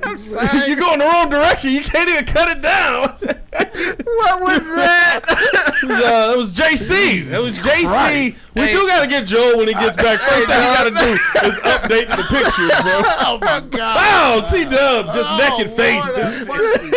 I'm sorry. You're going the wrong direction. You can't even cut it down. What was that? It was JC. It was JC. Christ. We do got to get Joel when he gets back. First thing we got to do is update the pictures, bro. Oh, my God. Wow, T-Dub, just neck and face.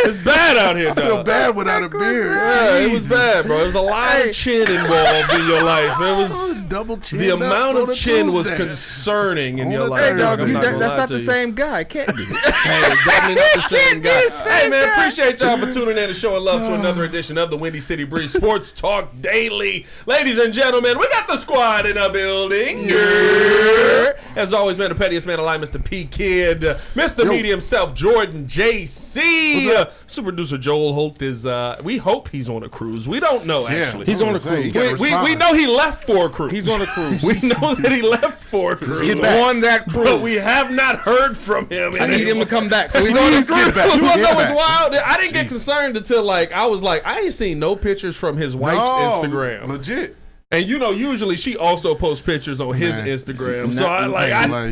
It's bad out here, I feel dog. bad without a beard. Yeah, it was bad, bro. It was a lot of chin involved in your life. It was double chin. the amount of chin was Tuesday. concerning in your Hey, life. Dog, I'm that's gonna lie not to the you. same guy. It can't be. Hey, it's definitely not the same be guy. the same Hey, man, guy. appreciate y'all for tuning in and showing love to another edition of the Windy City Breeze Sports Talk Daily. Ladies and gentlemen, we got the squad in the building. Yeah. As always, man, the pettiest man alive, Mr. P. Kid, Mr. Media himself, Jordan J.C. Super producer Joel Holt is, we hope he's on a cruise. We don't know, actually. He's on a cruise. We know he left for a cruise. He's on a cruise. We know that he left for a cruise. He's on that cruise. But we have not heard from him. I need him to come back. So he's on a cruise. You want to know what's wild? I didn't get concerned until I was like, I ain't seen no pictures from his wife's Instagram. Legit. And usually she also posts pictures on his Instagram. So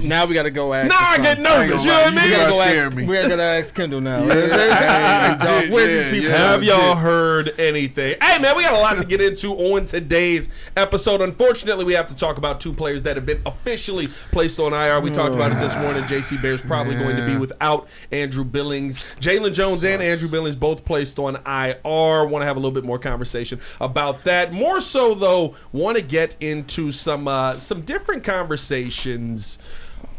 Now we got to go ask. now I get nervous. You know what I mean? We gotta go Scare ask. me. We gotta ask Kendall now. Yeah. Where's these people? Have y'all heard anything? Hey, man, we got a lot to get into on today's episode. Unfortunately, we have to talk about two players that have been officially placed on IR. We talked about it this morning. JC Bear's probably going to be without Andrew Billings. Jaylon Jones and Andrew Billings both placed on IR. Want to have a little bit more conversation about that. More so, though, want to get into some different conversations.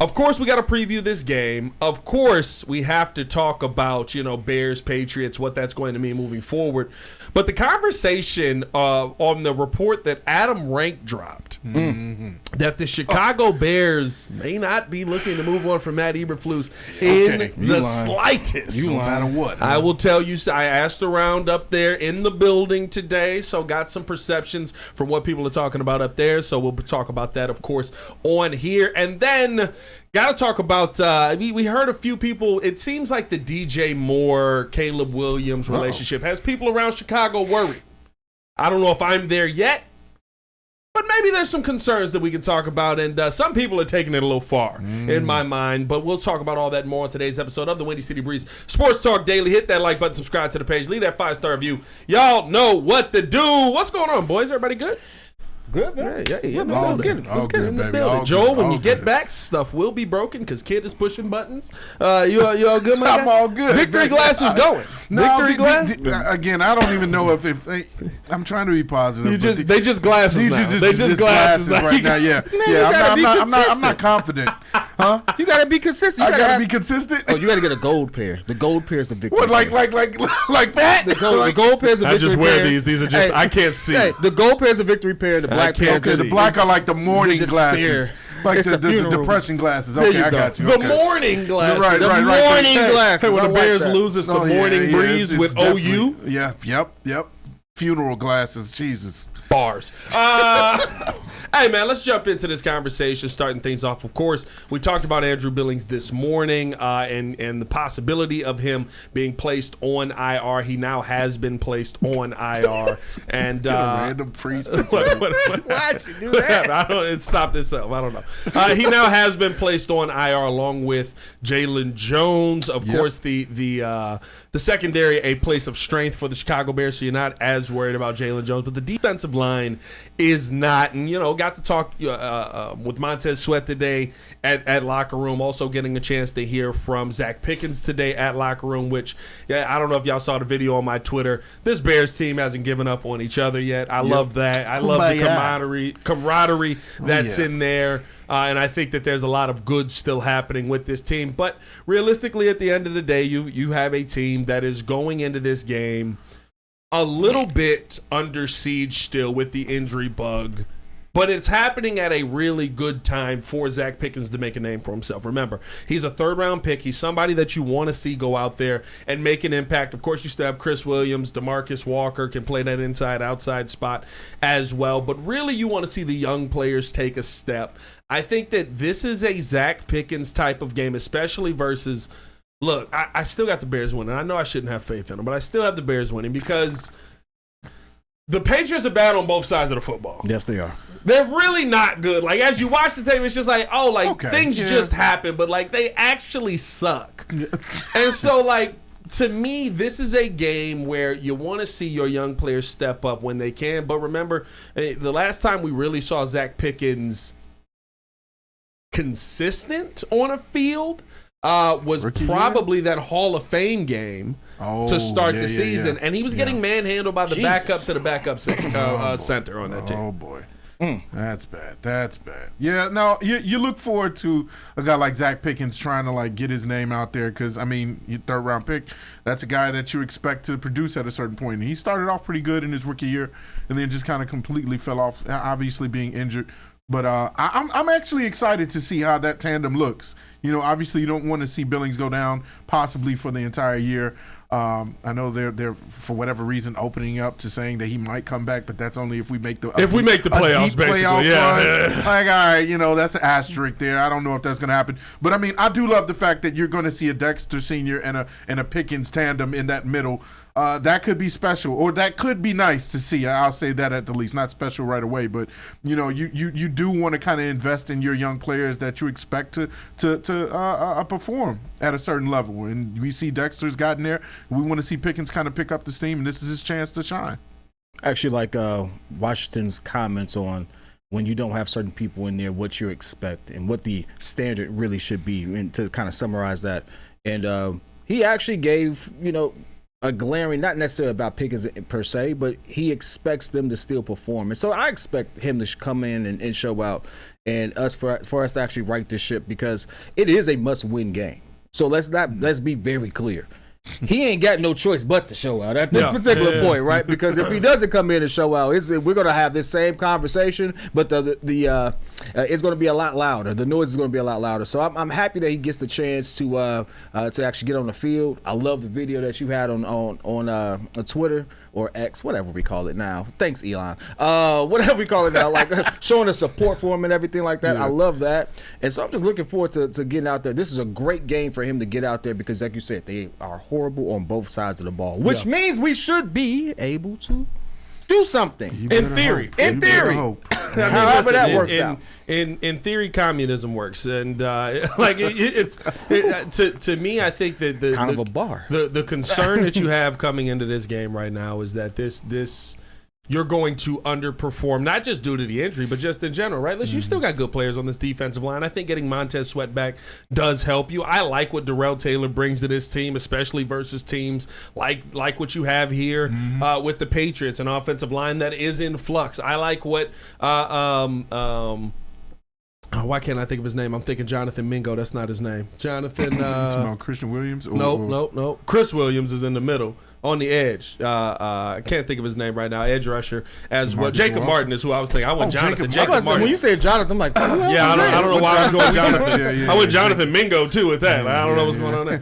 Of course, we got to preview this game. Of course, we have to talk about, Bears, Patriots, what that's going to mean moving forward. But the conversation on the report that Adam Rank dropped, that the Chicago Bears may not be looking to move on from Matt Eberflus in the slightest. No matter what. I will tell you, I asked around up there in the building today, so got some perceptions from what people are talking about up there. So we'll talk about that, of course, on here. And then got to talk about, we heard a few people, it seems like the DJ Moore, Caleb Williams relationship has people around Chicago worried. I don't know if I'm there yet, but maybe there's some concerns that we can talk about, and some people are taking it a little far in my mind, but we'll talk about all that more on today's episode of the Windy City Breeze Sports Talk Daily. Hit that like button, subscribe to the page, leave that 5-star review. Y'all know what to do. What's going on, boys? Everybody good? Good, man. Yeah, All let's get good, it. Let's all get it good, in the baby, building. all Joel, good, when all you get good. back, stuff will be broken because Kid is pushing buttons. You all good, my I'm guy? all good. Victory glass is going. Victory glass? Again, I don't even know if I'm trying to be positive. They just glasses now. They just glasses right now. Yeah, I'm not confident. Huh? You gotta be consistent. I gotta be consistent. Oh, you gotta get a gold pair. The gold pair is the victory. What, like that? The gold pair is a I victory just wear pair. these. These are just, I can't see. Hey, the gold pair is a victory pair. The black pair can't is see. The black are like the morning Just glasses, spear. like It's the a funeral. depression glasses. There Okay, you I go. got you. The Okay. morning glasses. Right, The right, right. morning Hey, glasses. Hey, when I the like Bears that. lose, it's the Oh, yeah, morning yeah, breeze it's with definitely- OU. Yeah, yep. Funeral glasses, Jesus. Bars. Hey, man, let's jump into this conversation, starting things off. Of course, we talked about Andrew Billings this morning and the possibility of him being placed on IR. He now has been placed on IR. And Random freeze. Why'd you do that? Stop this up. I don't know. He now has been placed on IR along with Jaylon Jones. Of course, the secondary, a place of strength for the Chicago Bears, so you're not as worried about Jaylon Jones. But the defensive line is not. And, got to talk with Montez Sweat today at locker room. Also getting a chance to hear from Zach Pickens today at locker room, which, I don't know if y'all saw the video on my Twitter. This Bears team hasn't given up on each other yet. I love that. I love the camaraderie that's in there. And I think that there's a lot of good still happening with this team. But realistically, at the end of the day, you have a team that is going into this game a little bit under siege still with the injury bug. But it's happening at a really good time for Zach Pickens to make a name for himself. Remember, he's a third-round pick. He's somebody that you want to see go out there and make an impact. Of course, you still have Chris Williams. DeMarcus Walker can play that inside-outside spot as well. But really, you want to see the young players take a step. I think that this is a Zach Pickens type of game, especially versus – look, I still got the Bears winning. I know I shouldn't have faith in them, but I still have the Bears winning because – the Patriots are bad on both sides of the football. Yes, they are. They're really not good. Like, as you watch the tape, it's just like, oh, like, things just happen, but, like, they actually suck. And so, like, to me, this is a game where you want to see your young players step up when they can. But remember, the last time we really saw Zach Pickens consistent on a field was probably that Hall of Fame game to start the season. And he was getting manhandled by the backup to the backup center on that team. Oh, boy. That's bad. That's bad. Yeah, no, you look forward to a guy like Zach Pickens trying to, like, get his name out there because, I mean, your third-round pick, that's a guy that you expect to produce at a certain point. And he started off pretty good in his rookie year and then just kind of completely fell off, obviously being injured. But I'm actually excited to see how that tandem looks. You know, obviously you don't want to see Billings go down possibly for the entire year. I know they're for whatever reason opening up to saying that he might come back, but that's only if we make the playoffs, basically. Like, all right, you know, that's an asterisk there. I don't know if that's going to happen, but I mean, I do love the fact that you're going to see a Dexter Senior and a Pickens tandem in that middle. That could be special, or that could be nice to see. I'll say that at the least. Not special right away, but you know, you do want to kind of invest in your young players that you expect to perform at a certain level. And we see Dexter's gotten there. We want to see Pickens kind of pick up the steam, and this is his chance to shine. Actually, like Washington's comments on when you don't have certain people in there, what you expect and what the standard really should be, and to kind of summarize that. And he actually gave, you know, a glaring, not necessarily about Pickens per se, but he expects them to still perform. And so I expect him to come in and show out, and for us to actually right this ship, because it is a must-win game. So let's be very clear. He ain't got no choice but to show out at this particular point, right? Because if he doesn't come in and show out, we're going to have this same conversation, but it's going to be a lot louder. The noise is going to be a lot louder. So I'm happy that he gets the chance to actually get on the field. I love the video that you had on Twitter or X, whatever we call it now. Thanks, Elon. Whatever we call it now, like showing the support for him and everything like that. Yeah. I love that. And so I'm just looking forward to getting out there. This is a great game for him to get out there because, like you said, they are horrible on both sides of the ball, which means we should be able to do something. In theory. However that works out. In theory, communism works, and like to me, I think that it's kind of a bar. The concern that you have coming into this game right now is that this you're going to underperform, not just due to the injury, but just in general, right? Listen, you still got good players on this defensive line. I think getting Montez Sweat back does help you. I like what Darrell Taylor brings to this team, especially versus teams like what you have here with the Patriots, an offensive line that is in flux. I like what why can't I think of his name? I'm thinking Jonathan Mingo. That's not his name. Jonathan. Christian Williams? No. Chris Williams is in the middle. On the edge. I can't think of his name right now. Edge rusher as well. Jacob Martin is who I was thinking. I went Jonathan. Jacob Martin. When you said Jonathan, I'm like, I don't know why I was going Jonathan. I went Jonathan Mingo too with that. I don't know what's going on there.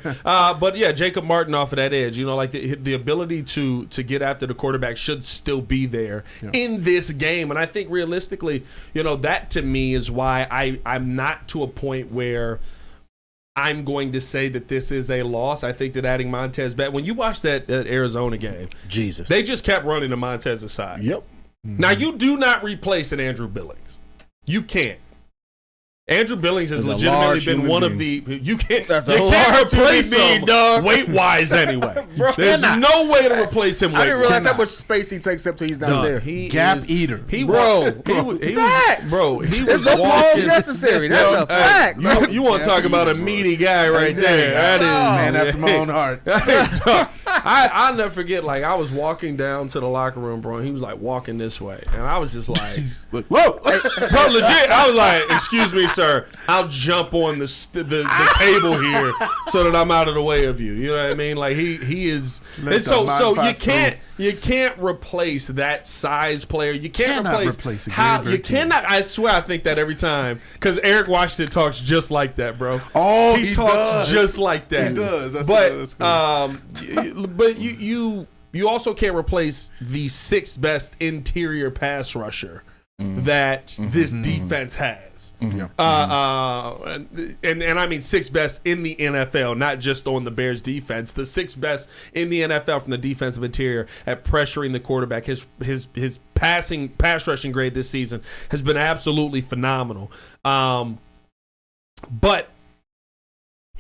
But yeah, Jacob Martin off of that edge. You know, like the ability to get after the quarterback should still be there in this game. And I think realistically, you know, that to me is why I'm not to a point where I'm going to say that this is a loss. I think that adding Montez back, when you watch that Arizona game, they just kept running to Montez's side. Yep. Now, you do not replace an Andrew Billings. You can't. Andrew Billings has legitimately been one of the. You can't replace him weight-wise anyway. There's no way to replace him weight-wise. I didn't realize how much space he takes up till he's not there. Eater. He was no pause necessary. That's a fact. You want to talk about a meaty guy right there. That is. Man after my own heart. I'll never forget, like, I was walking down to the locker room, bro, and he was, like, walking this way. And I was just like, whoa. Bro, legit, I was like, excuse me, sir, I'll jump on the table here so that I'm out of the way of you. You know what I mean? Like, he is. And so you can't replace that size player. You can't replace how you cannot. I swear, I think that every time because Eric Washington talks just like that, bro. Oh, he talks just like that. He does. But you also can't replace the sixth best interior pass rusher that this defense has. And I mean 6th best in the NFL, not just on the Bears defense. The 6th best in the NFL from the defensive interior at pressuring the quarterback. His pass rushing grade this season has been absolutely phenomenal. But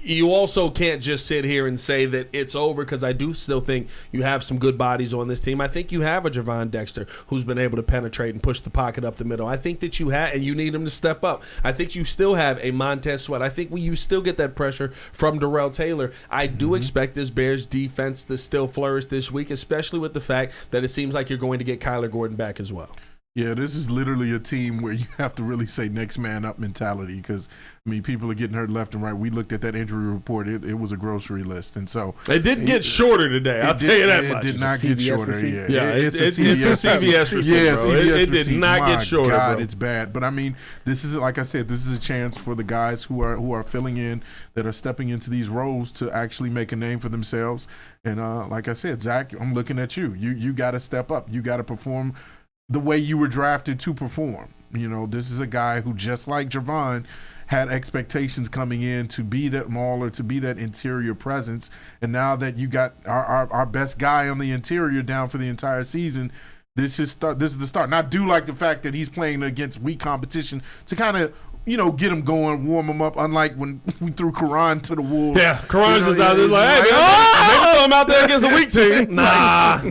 you also can't just sit here and say that it's over, because I do still think you have some good bodies on this team. I think you have a Javon Dexter who's been able to penetrate and push the pocket up the middle. I think that you have, and you need him to step up. I think you still have a Montez Sweat. I think you still get that pressure from Darrell Taylor. I do expect this Bears defense to still flourish this week, especially with the fact that it seems like you're going to get Kyler Gordon back as well. Yeah, this is literally a team where you have to really say next man up mentality, because, I mean, people are getting hurt left and right. We looked at that injury report. It was a grocery list. And so it didn't get shorter today. I'll tell you that much. It did not get shorter. It's a CBS receipt, bro. It did not get shorter, God, bro. It's bad. But, I mean, this is, like I said, this is a chance for the guys who are filling in, that are stepping into these roles, to actually make a name for themselves. And like I said, Zach, I'm looking at you. You got to step up. You got to perform the way you were drafted to perform. You know, this is a guy who, just like Javon, had expectations coming in to be that mauler, to be that interior presence. And now that you got our best guy on the interior down for the entire season, this is the start. And I do like the fact that he's playing against weak competition to kind of, you know, get him going, warm him up, unlike when we threw Karan to the Wolves. Yeah, Karan's just out there like, hey, maybe throw him out there against a weak team.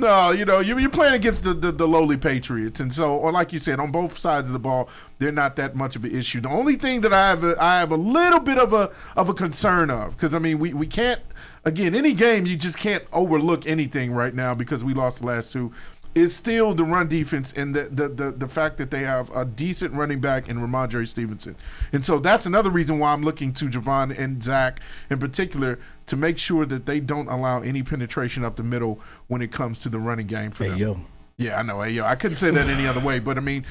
No, you know, you're playing against the lowly Patriots. And so, or like you said, on both sides of the ball, they're not that much of an issue. The only thing that I have a little bit of a concern of, because, I mean, we can't, again, any game, you just can't overlook anything right now, because we lost the last two, is still the run defense, and the fact that they have a decent running back in Ramondre Stevenson. And so that's another reason why I'm looking to Javon and Zach in particular to make sure that they don't allow any penetration up the middle when it comes to the running game for them. Yo. Yeah, I know. Hey, yo. I couldn't say that any other way, but, I mean,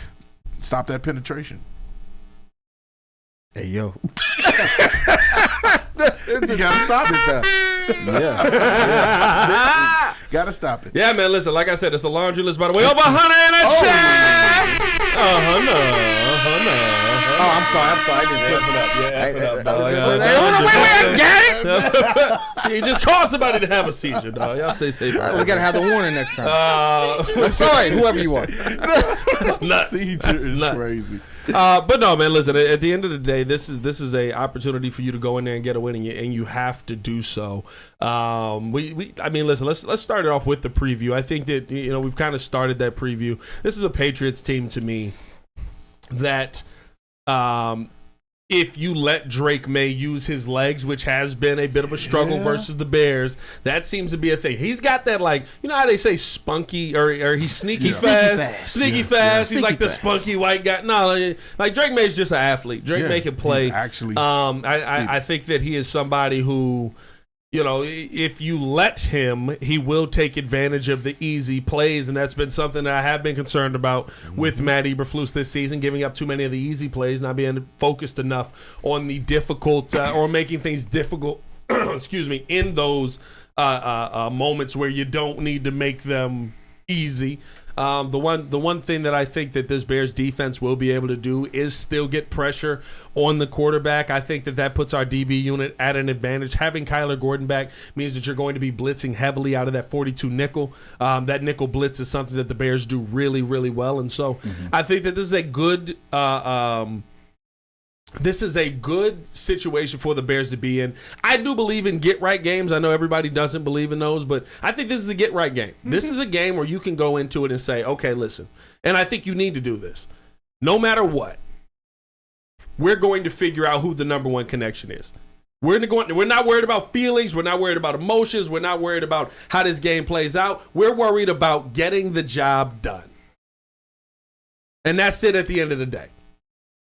stop that penetration. Hey, yo. You gotta stop it. Yeah. Gotta stop it. Yeah, man, listen, like I said, it's a laundry list, by the way. Over 100 in a check! Oh, I'm sorry. I didn't flip it up. You just cause somebody to have a seizure, dog. Y'all stay safe. We gotta have the warning next time. I'm sorry, whoever you are. It's nuts. Seizure is nuts. Crazy. But no, man, listen, at the end of the day, this is a opportunity for you to go in there and get a win, and you have to do so. I mean, listen, let's start it off with the preview. I think that, you know, we've kind of started that preview. This is a Patriots team to me that if you let Drake May use his legs, which has been a bit of a struggle versus the Bears, that seems to be a thing. He's got that, like, you know how they say spunky, or he's sneaky fast. Sneaky fast. He's like the spunky white guy. No, like Drake May's just an athlete. Drake May can play. He's actually, I think that he is somebody who, you know, if you let him, he will take advantage of the easy plays, and that's been something that I have been concerned about with Matt Eberflus this season, giving up too many of the easy plays, not being focused enough on the difficult or making things difficult, excuse me, in those moments where you don't need to make them easy. The one thing that I think that this Bears defense will be able to do is still get pressure on the quarterback. I think that puts our DB unit at an advantage. Having Kyler Gordon back means that you're going to be blitzing heavily out of that 42 nickel. That nickel blitz is something that the Bears do really, really well. And so I think that this is a good situation for the Bears to be in. I do believe in get-right games. I know everybody doesn't believe in those, but I think this is a get-right game. This is a game where you can go into it and say, okay, listen, and I think you need to do this. No matter what, we're going to figure out who the number one connection is. We're not worried about feelings. We're not worried about emotions. We're not worried about how this game plays out. We're worried about getting the job done. And that's it at the end of the day.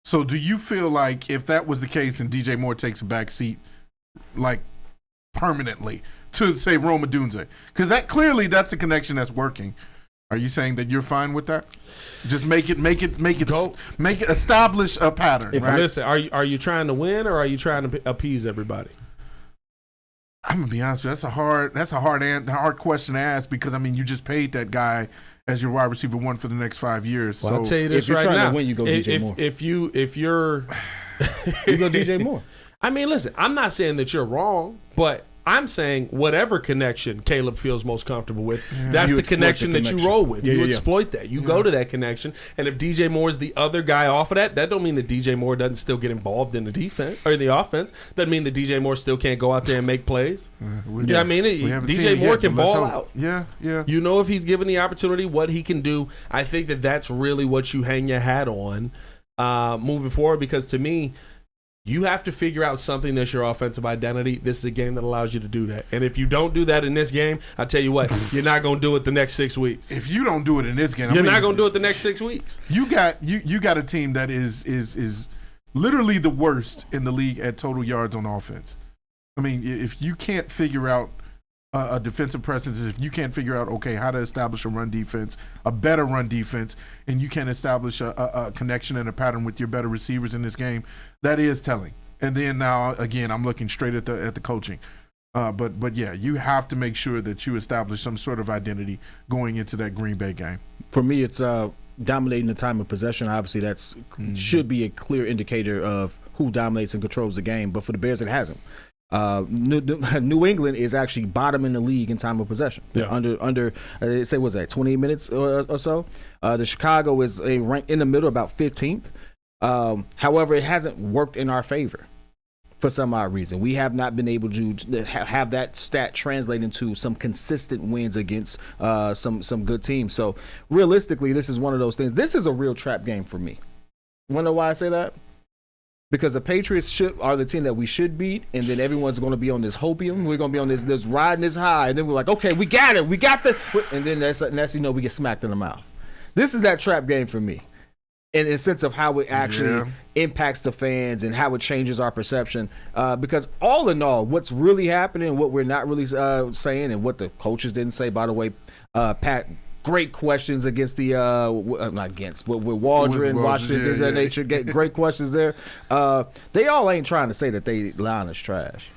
So do you feel like if that was the case and DJ Moore takes a back seat, like permanently, to say Rome Odunze? Because that's a connection that's working. Are you saying that you're fine with that? Just make it establish a pattern, right? Listen, are you trying to win, or are you trying to appease everybody? I'm gonna be honest with you. That's a hard question to ask, because I mean, you just paid that guy as your wide receiver one for the next 5 years. Well, So I'll tell you this if you're right trying now. to win, you go DJ Moore. If you're You go DJ Moore. I mean, listen, I'm not saying that you're wrong, but I'm saying whatever connection Caleb feels most comfortable with, that's You the exploit connection the that you connection. roll with. Yeah, You yeah, yeah. exploit that. You go to that connection. And if DJ Moore is the other guy off of that, that don't mean that DJ Moore doesn't still get involved in the defense or the offense. Doesn't mean that DJ Moore still can't go out there and make plays. I mean, we haven't seen DJ it Moore yet, can but let's ball hope. out. Yeah. You know, if he's given the opportunity, what he can do. I think that that's really what you hang your hat on moving forward, because to me, you have to figure out something that's your offensive identity. This is a game that allows you to do that. And if you don't do that in this game, I tell you what, you're not going to do it the next 6 weeks. If you don't do it in this game, You're not going to do it the next 6 weeks. You got a team that is literally the worst in the league at total yards on offense. I mean, if you can't figure out a defensive presence, if you can't figure out, okay, how to establish a run defense, a better run defense, and you can't establish a connection and a pattern with your better receivers in this game, that is telling. And then now, again, I'm looking straight at the coaching. But yeah, you have to make sure that you establish some sort of identity going into that Green Bay game. For me, it's dominating the time of possession. Obviously, that's should be a clear indicator of who dominates and controls the game. But for the Bears, it hasn't. New England is actually bottom in the league in time of possession. Yeah. Under say what's that, 28 minutes or so. The Chicago is a rank in the middle, about 15th. However, it hasn't worked in our favor for some odd reason. We have not been able to have that stat translate into some consistent wins against some good teams. So realistically, this is one of those things. This is a real trap game for me. You want to know why I say that? Because the Patriots are the team that we should beat, and then everyone's going to be on this hopium. We're going to be on this riding this high, and then we're like, okay, we got it, and then that's we get smacked in the mouth. This is that trap game for me, in the sense of how it actually impacts the fans and how it changes our perception. Because all in all, what's really happening, what we're not really saying, and what the coaches didn't say, by the way, Pat. Great questions against the not against, but with Waldron, Washington, things of that nature. Get great questions there. They all ain't trying to say that they line is trash.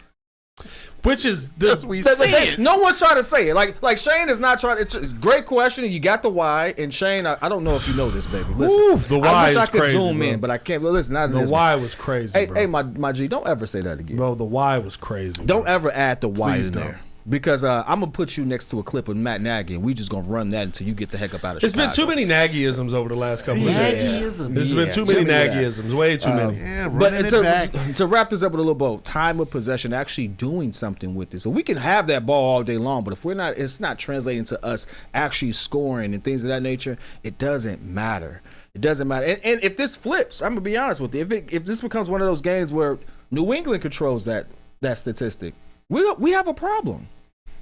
Which is no one's trying to say it. Like Shane is not trying. It's a great question. You got the why, and Shane, I don't know if you know this, baby. Listen, Ooh, the why I wish is I could crazy, zoom bro. in, but I can't. Listen, not in the this why one. was crazy. Hey, my G, don't ever say that again, bro. The why was crazy. Don't ever add the why Please in don't. there. Because I'm gonna put you next to a clip of Matt Nagy, and we just gonna run that until you get the heck up out of It's Chicago. been too many Nagyisms over the last couple of days. Nagyisms. There's been too many Nagyisms, way too many. Yeah, But running it back. to wrap this up with a little bit, time of possession, actually doing something with it. So we can have that ball all day long, but if it's not translating to us actually scoring and things of that nature, it doesn't matter. It doesn't matter. And if this flips, I'm gonna be honest with you. If this becomes one of those games where New England controls that statistic, we have a problem.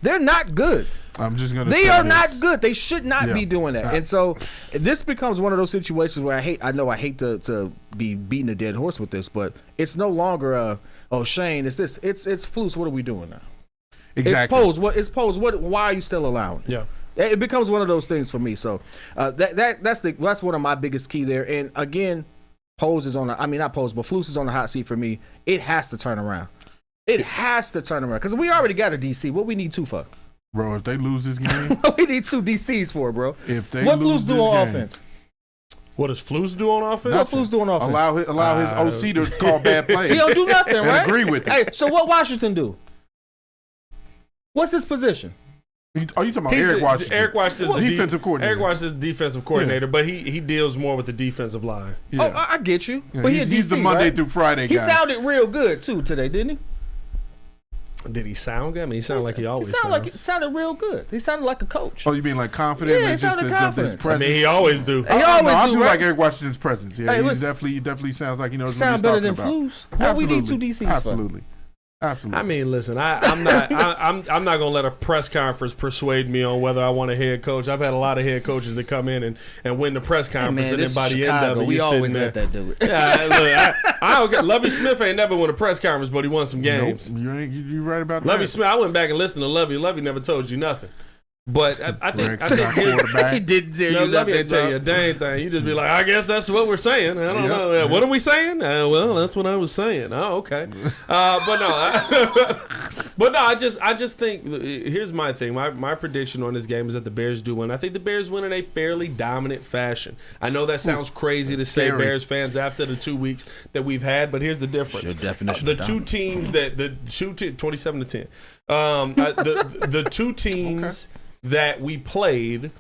They're not good. I'm just gonna. They say are this. not good. They should not Yeah. be doing that. And so this becomes one of those situations where I hate to be beating a dead horse with this, but it's no longer Shane, it's this. It's Flus. What are we doing now? Exactly. It's Pose. Why are you still allowing it? Yeah. It becomes one of those things for me. So that's one of my biggest key there. And again, Pose is not Pose, but Flus is on the hot seat for me. It has to turn around. It has to turn around because we already got a DC. What we need two for? Bro, if they lose this game, What we need two DCs for, bro? if they What lose Flus do this on game, offense? What does Flus do on offense? What Flus do on offense? allow his OC to call bad plays. He don't do nothing, and right? agree with it. Hey, so what Washington do? What's his position? You talking about He's Eric Washington? Eric Washington's the defensive coordinator. Eric Washington's defensive coordinator, but he deals more with the defensive line. Yeah. Oh, I get you. Yeah, But he's he's the Monday through Friday guy. He sounded real good too today, didn't he? Did he sound good? I mean, he sounded like he always He sounds. sounded real good. He sounded like a coach. Oh, you mean like confident? Yeah, and he sounded his confident. presence? I mean, he always do. He always I do, do right? like Eric Washington's presence. Yeah, Hey, he listen. definitely sounds like he knows Sound what better he's than talking Flus. about. What we need two DCs for? Absolutely. I mean, listen, I'm not gonna let a press conference persuade me on whether I want a head coach. I've had a lot of head coaches that come in and win the press conference, and then by the end of it, we you're always sitting let there. that do it. Yeah, look, I don't get. Lovey Smith ain't never won a press conference, but he won some games. Nope, you right about Lovey that. Smith, I went back and listened to Lovey. Lovey never told you nothing. But I think Rex, our quarterback. He didn't tell no, you Lovey nothing. didn't tell you a dang thing. You just be like, I guess that's what we're saying. I don't know. Yep. What are we saying? Well, that's what I was saying. Oh, okay. But no. But no, I just think here's my thing. My prediction on this game is that the Bears do win. I think the Bears win in a fairly dominant fashion. I know that sounds crazy to say, Bears fans, after the 2 weeks that we've had, but here's the difference. The two teams 27-10. The two teams that we played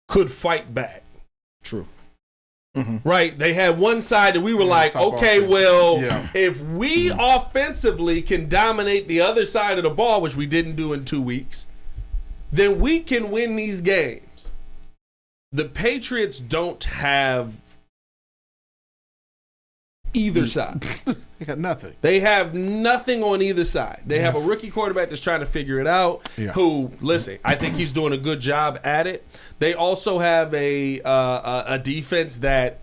could fight back. True. Mm-hmm. Right? They had one side that we were like, okay, well, if we offensively can dominate the other side of the ball, which we didn't do in 2 weeks, then we can win these games. The Patriots don't have either side. They got nothing. They have nothing on either side. They have a rookie quarterback that's trying to figure it out. Yeah. Who, listen, I think he's doing a good job at it. They also have a defense that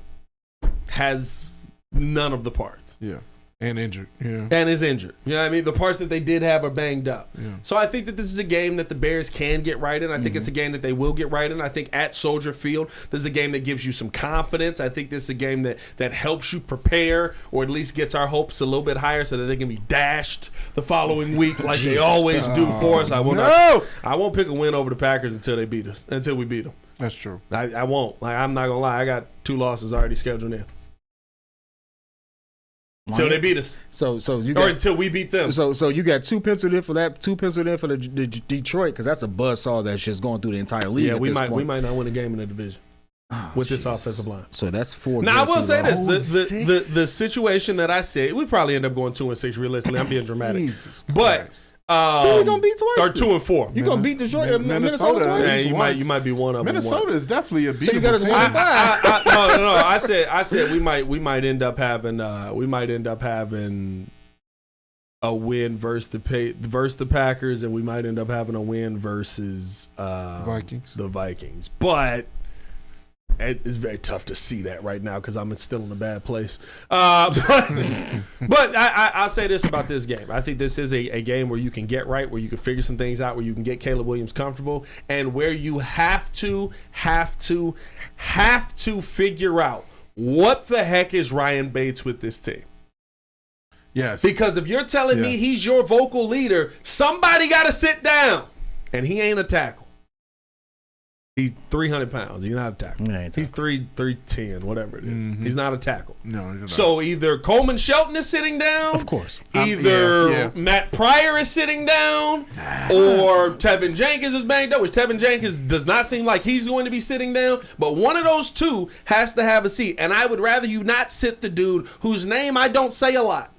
has none of the parts. Yeah. And injured. Yeah. And is injured. You know what I mean? The parts that they did have are banged up. Yeah. So I think that this is a game that the Bears can get right in. I think it's a game that they will get right in. I think at Soldier Field, this is a game that gives you some confidence. I think this is a game that helps you prepare, or at least gets our hopes a little bit higher so that they can be dashed the following week like they always do for us. I won't pick a win over the Packers until we beat them. That's true. I won't. I'm not going to lie. I got 2 losses already scheduled in. Until they beat us. Until we beat them. So you got 2 penciled in for that, 2 penciled in for the Detroit, because that's a buzzsaw that's just going through the entire league. Yeah, we might not win a game in the division with this offensive line. So that's 4. Now I will say this: the situation that I said, we probably end up going 2-6. Realistically, I'm being dramatic. Jesus but Christ. Who we gonna beat twice? Or 2-4. You gonna beat Detroit, Minnesota twice? Yeah, you might be one of them. Minnesota is definitely a beatable. So you got us 1-5. No. I said we might end up having a win versus the Packers, and we might end up having a win versus the Vikings. But it's very tough to see that right now because I'm still in a bad place. But I'll say this about this game. I think this is a game where you can get right, where you can figure some things out, where you can get Caleb Williams comfortable, and where you have to figure out what the heck is Ryan Bates with this team. Yes. Because if you're telling me he's your vocal leader, somebody got to sit down. And he ain't a tackle. He's 300 pounds. He's not a tackle. He's 310, whatever it is. Mm-hmm. He's not a tackle. No, he's not. So either Coleman Shelton is sitting down. Of course. Either Matt Pryor is sitting down, or Tevin Jenkins is banged up, which Tevin Jenkins does not seem like he's going to be sitting down. But one of those two has to have a seat. And I would rather you not sit the dude whose name I don't say a lot.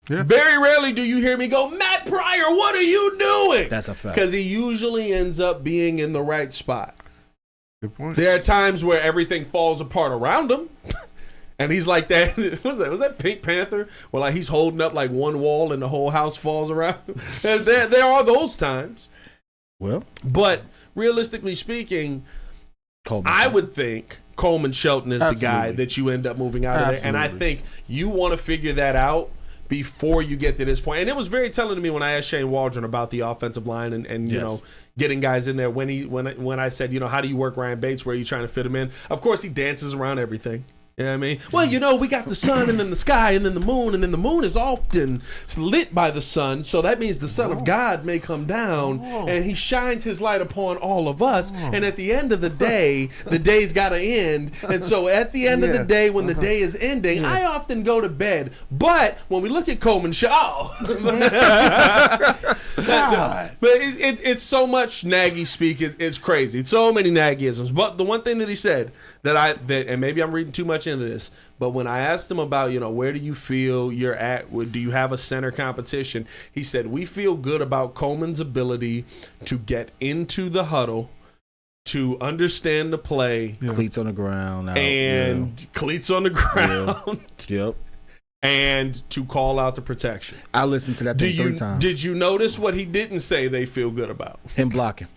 Yeah. Very rarely do you hear me go, Matt Pryor, what are you doing? That's a fact. Because he usually ends up being in the right spot. Good point. There are times where everything falls apart around him. And he's like that. Was that Pink Panther? Where like he's holding up like one wall and the whole house falls around him. There are those times. Well. But realistically speaking, I would think Coleman Shelton is the guy that you end up moving out of there. And I think you want to figure that out before you get to this point. And it was very telling to me when I asked Shane Waldron about the offensive line and you know, getting guys in there when I said, you know, how do you work Ryan Bates? Where are you trying to fit him in? Of course, he dances around everything. You know what I mean? Well, you know, we got the sun and then the sky and then the moon, and then the moon is often lit by the sun. So that means the Son of God may come down and he shines his light upon all of us. And at the end of the day, the day's got to end. And so at the end of the day, when the day is ending, I often go to bed. But when we look at Coleman Shaw, but it's so much Nagy speak. It's crazy. It's so many Nagyisms. But the one thing that he said and maybe I'm reading too much into this, but when I asked him about, you know, where do you feel you're at? Do you have a center competition? He said, we feel good about Coleman's ability to get into the huddle, to understand the play. Cleats on the ground. Cleats on the ground. Yep. And to call out the protection. I listened to that thing 3 times. Did you notice what he didn't say they feel good about? Him blocking.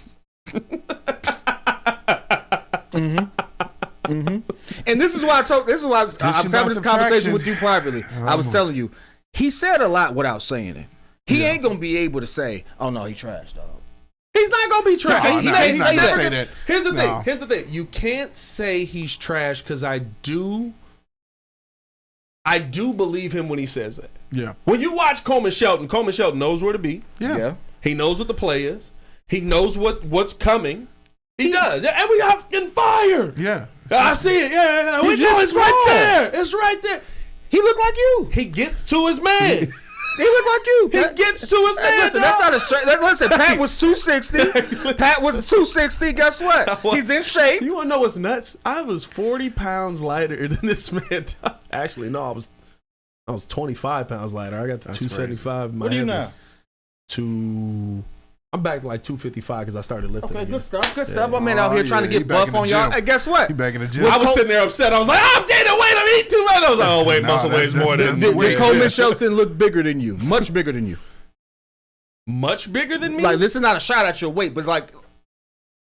And this is why I was having this conversation with you privately. I was telling you, he said a lot without saying it. He ain't gonna be able to say, "Oh no, he trashed, dog." He's not gonna be trash. He's not gonna say that. Here's the thing. You can't say he's trash because I do I do believe him when he says that. Yeah. When you watch Coleman Shelton knows where to be. Yeah. He knows what the play is. He knows what's coming. He does. And we have in fire. Yeah. I see it. Yeah. We know it's right there. It's right there. He looked like you. He gets to his man. He looked like you. He gets to his man. Listen, that's not a straight. Listen, Pat was 260. Pat was 260. Guess what? He's in shape. You want to know what's nuts? I was 40 pounds lighter than this man. Actually, no, I was 25 pounds lighter. I got to 275. What are you now? I'm back to like 255 because I started lifting. Okay, again. good stuff. Good stuff. My man out here trying to he get back buff in the on y'all. gym. Hey, guess what? He back in the gym. I was sitting there upset. I was like, I'm gaining weight. I'm eating too much. I was like, oh, wait, muscle weighs more than that's me. Coleman Shelton looked bigger than you. Much bigger than you. Much bigger than me? Like, this is not a shot at your weight, but like,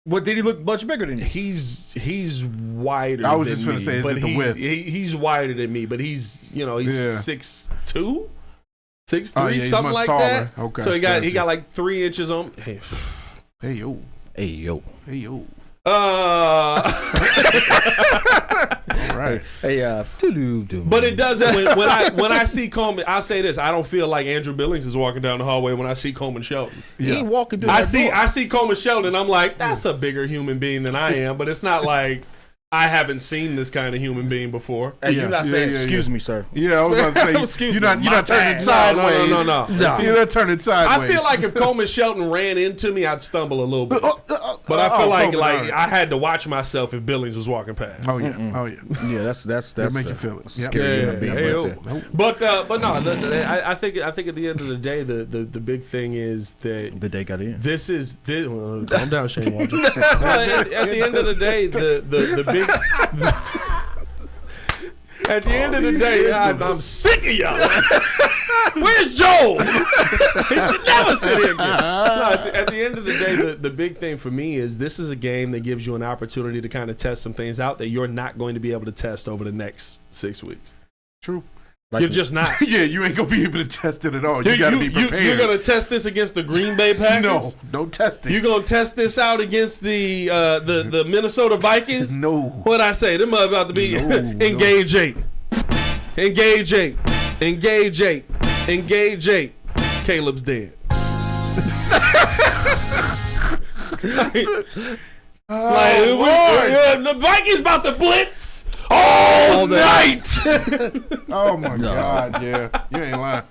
what did he look much bigger than you? He's wider. I was than just gonna me, say, is but it the width? He's wider than me, but he's 6'2", 6'3", he's something much like taller. that. Okay, So he got gotcha. like 3 inches on. Hey, Hey yo. Hey, yo. Hey yo. uh, All right. Hey, but it doesn't. When I see Coleman, I say this: I don't feel like Andrew Billings is walking down the hallway when I see Coleman Shelton. He ain't walking through I that see door. Coleman Shelton, and I'm like, that's a bigger human being than I am. But it's not like I haven't seen this kind of human being before. Hey, Yeah, you're not yeah, saying, yeah, excuse yeah. me, sir. Yeah, I was about to say, Excuse you're me, not my turning bad. sideways. No. You're not turning sideways. I feel like if Coleman Shelton ran into me, I'd stumble a little bit. But I feel like I had to watch myself if Billings was walking past. Oh yeah. Oh yeah. Yeah, that's make you feel it. scary. Yep. human being Hey, right oh. there. But no, listen. I think at the end of the day, the big thing is that The day got in. well, calm down, Shane Walter. At the end of the day, the big. At the end of the day, I'm sick of y'all. Where's Joel? He should never sit here again. No, at the end of the day, the big thing for me is this is a game that gives you an opportunity to kind of test some things out that you're not going to be able to test over the next 6 weeks. True. You're just not. Yeah, you ain't gonna be able to test it at all. You gotta be prepared. You're gonna test this against the Green Bay Packers. No, don't test it. You're gonna test this out against the Minnesota Vikings. No. What I say? Them are about to be No, engage 8. Engage 8. Engage 8. Engage 8. Caleb's dead. The Vikings about to blitz all night. Oh my God, yeah. You ain't lying.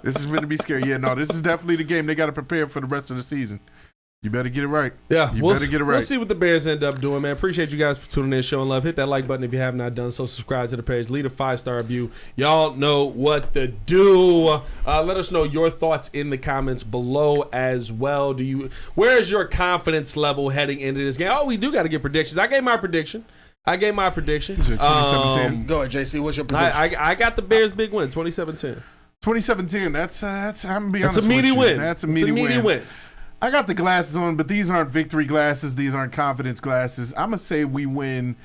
This is going to be scary. Yeah, no, this is definitely the game they got to prepare for the rest of the season. You better get it right. Yeah, you better get it right. We'll see what the Bears end up doing, man. Appreciate you guys for tuning in, showing love. Hit that like button if you have not done so. Subscribe to the page. Leave a 5-star review. Y'all know what to do. Let us know your thoughts in the comments below as well. Where is your confidence level heading into this game? Oh, we do got to get predictions. I gave my prediction. Is it 2017? Go ahead, JC. What's your prediction? I got the Bears' big win, 27-10. 2017. That's I'm gonna be honest That's a meaty with you. win. That's a meaty win. win. I got the glasses on, but these aren't victory glasses. These aren't confidence glasses. I'm gonna say we win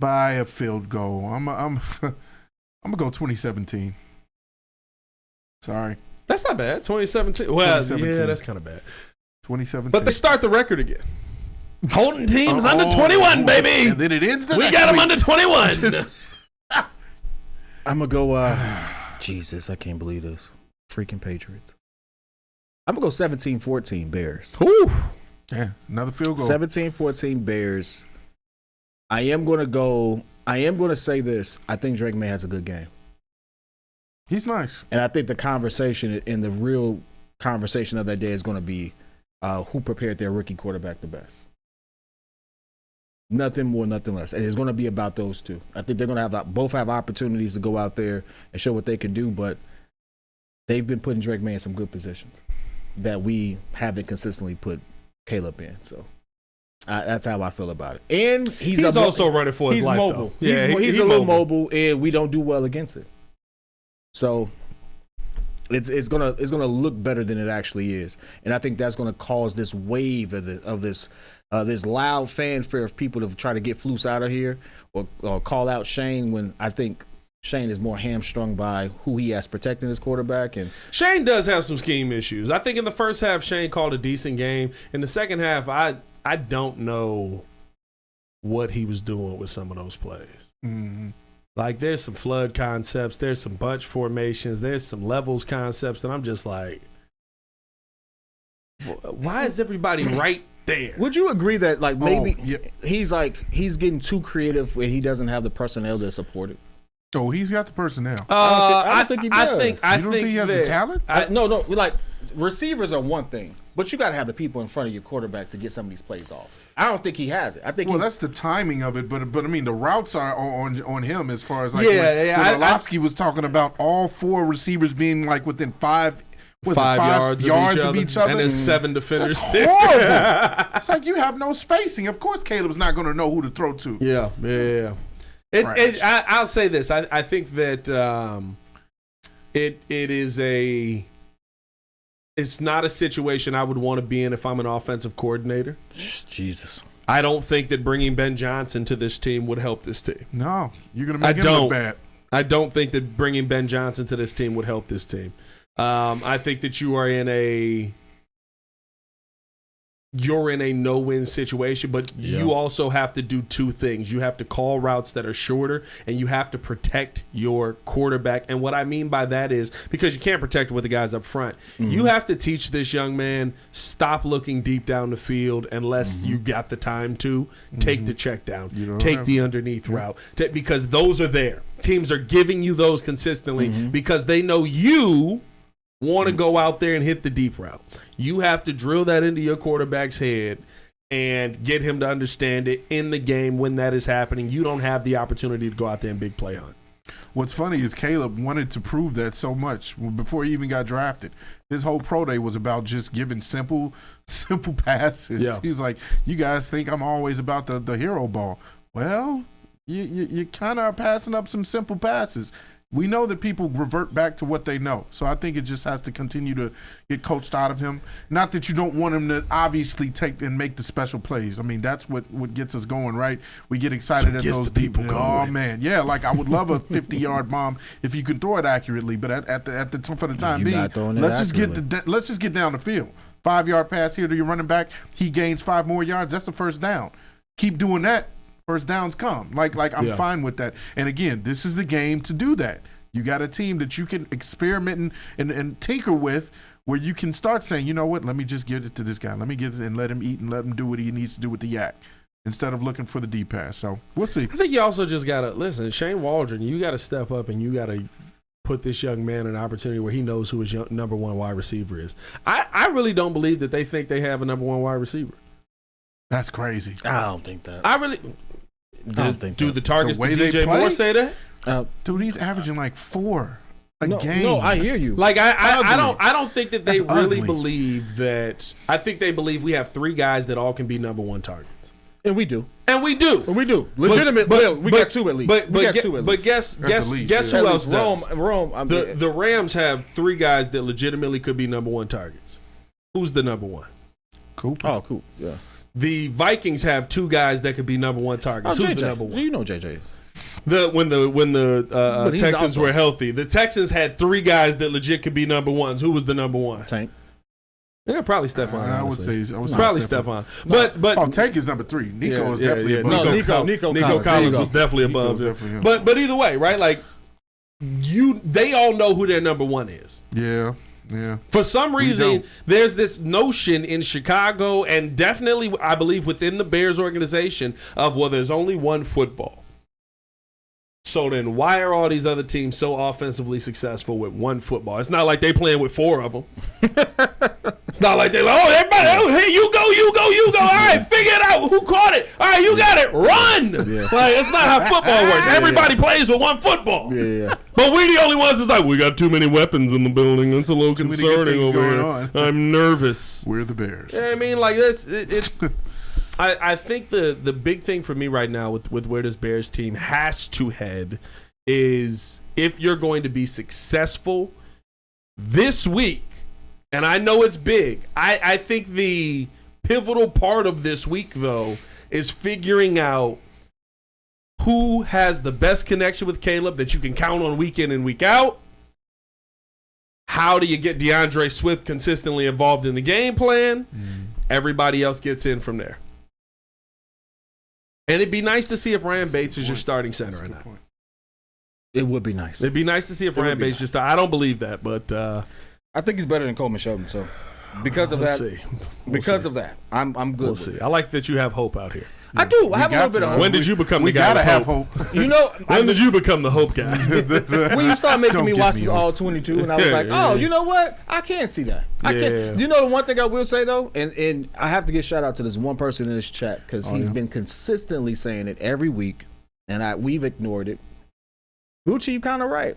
by a field goal. I'm gonna go 2017. Sorry, That's not bad. 2017. Well, 2017. yeah, that's kind of bad. 2017. But they start the record again. Holding teams under 21, baby. And then it ends the We next got them week. under 21. I'm going to go, Jesus, I can't believe this. Freaking Patriots. I'm going to go 17-14 Bears. Whew. Yeah, another field goal. 17-14 Bears. I am going to say this. I think Drake May has a good game. He's nice. And I think the conversation and the real conversation of that day is going to be who prepared their rookie quarterback the best. Nothing more, nothing less. And it's going to be about those two. I think they're going to both have opportunities to go out there and show what they can do, but they've been putting Drake May in some good positions that we haven't consistently put Caleb in. So that's how I feel about it. And he's also running for his he's life, mobile. though. Yeah, he's a little mobile, and we don't do well against it. So it's gonna look better than it actually is, and I think that's gonna cause this wave of this loud fanfare of people to try to get Flus out of here or call out Shane, when I think Shane is more hamstrung by who he has protecting his quarterback. And Shane does have some scheme issues. I think in the first half, Shane called a decent game. In the second half, I don't know what he was doing with some of those plays. Mm-hmm. Like, there's some flood concepts, there's some bunch formations, there's some levels concepts, and I'm just like, why is everybody right there? Would you agree that like maybe he's getting too creative when he doesn't have the personnel to support it? Oh, he's got the personnel. I don't think he does. You don't think he has the talent? No. Like, receivers are one thing, but you got to have the people in front of your quarterback to get some of these plays off. I don't think he has it. I think that's the timing of it, but I mean the routes are on him as far as like when Orlovsky was talking about all 4 receivers being like within 5 yards of each other, and there's 7 defenders. That's horrible. It's like you have no spacing. Of course, Caleb's not going to know who to throw to. Yeah. I'll say this. I think that it's not a situation I would want to be in if I'm an offensive coordinator. Jesus. I don't think that bringing Ben Johnson to this team would help this team. No, you're going to make him look bad. I don't think that bringing Ben Johnson to this team would help this team. I think that you are in a no-win situation, but you also have to do 2 things. You have to call routes that are shorter, and you have to protect your quarterback. And what I mean by that is, because you can't protect it with the guys up front, you have to teach this young man, stop looking deep down the field unless you got the time to. Take the check down. Take the underneath route. Because those are there. Teams are giving you those consistently because they know you want to go out there and hit the deep route. You have to drill that into your quarterback's head and get him to understand it in the game when that is happening. You don't have the opportunity to go out there and big play hunt. What's funny is Caleb wanted to prove that so much before he even got drafted. His whole pro day was about just giving simple passes. Yeah. He's like, you guys think I'm always about the hero ball. Well, you kind of are passing up some simple passes. We know that people revert back to what they know. So I think it just has to continue to get coached out of him. Not that you don't want him to obviously take and make the special plays. I mean, that's what gets us going, right? We get excited at those deep. Oh, man. Yeah, like I would love a 50-yard bomb if you could throw it accurately. But for the time being, let's just get down the field. 5-yard pass here to your running back. He gains 5 more yards. That's the first down. Keep doing that. First downs come. Like I'm fine with that. And again, this is the game to do that. You got a team that you can experiment and tinker with, where you can start saying, you know what, let me just give it to this guy. Let me get it and let him eat and let him do what he needs to do with the yak, instead of looking for the deep pass. So we'll see. I think you also just got to listen, Shane Waldron, you got to step up and you got to put this young man an opportunity where he knows who his number 1 wide receiver is. I really don't believe that they think they have a number 1 wide receiver. That's crazy. I don't think that. Do the targets to DJ Moore say that? Dude, he's averaging like 4 a game. No, I hear you. Like I don't think that they really believe that. I think they believe we have 3 guys that all can be number 1 targets. And we do. Legitimate. We got 2 at least. But guess who else does? Rome. The Rams have 3 guys that legitimately could be number 1 targets. Who's the number 1? Cooper. Oh, cool. Yeah. The Vikings have 2 guys that could be number 1 targets. Who's the number 1? You know JJ. When the Texans were healthy, the Texans had 3 guys that legit could be number 1s. Who was the number 1? Tank. Yeah, probably Stephon. I would say probably Stephon. But Tank is number 3. Nico is definitely above. Nico Collins was definitely above him. But either way, right? Like they all know who their number 1 is. Yeah. For some reason, there's this notion in Chicago and definitely, I believe, within the Bears organization of, well, there's only one football. So then why are all these other teams so offensively successful with one football? It's not like they playing with 4 of them. It's not like they're like, oh, everybody, hey, you go. All right, figure it out. Who caught it? All right, you got it. Run. Yeah. Like, it's not how football works. Everybody plays with one football. Yeah. But we the only ones that's like, we got too many weapons in the building. It's a little concerning over here. I'm nervous. We're the Bears. Yeah, I mean, like, it's I think the big thing for me right now with where this Bears team has to head is, if you're going to be successful this week, and I know it's big, I think the pivotal part of this week, though, is figuring out who has the best connection with Caleb that you can count on week in and week out. How do you get DeAndre Swift consistently involved in the game plan? Everybody else gets in from there. And it'd be nice to see if Ryan Bates is your starting center or not. It would be nice. It'd be nice to see a fan base just. I don't believe that, but I think he's better than Coleman Shelton. So because of let's that, see. of that, I'm good. We'll with see. it. I like that you have hope out here. I do. I have a little bit of hope. When did you become the guy? We gotta with have hope? hope. You know, When did you become the hope guy? when you start making Don't me give watch me this hope. all 22, and I was like, oh, you know what? I can't see that. I Yeah. can't. You know the one thing I will say though, and I have to give shout out to this one person in this chat because he's been consistently saying it every week, and we've ignored it. Gucci, you kind of right.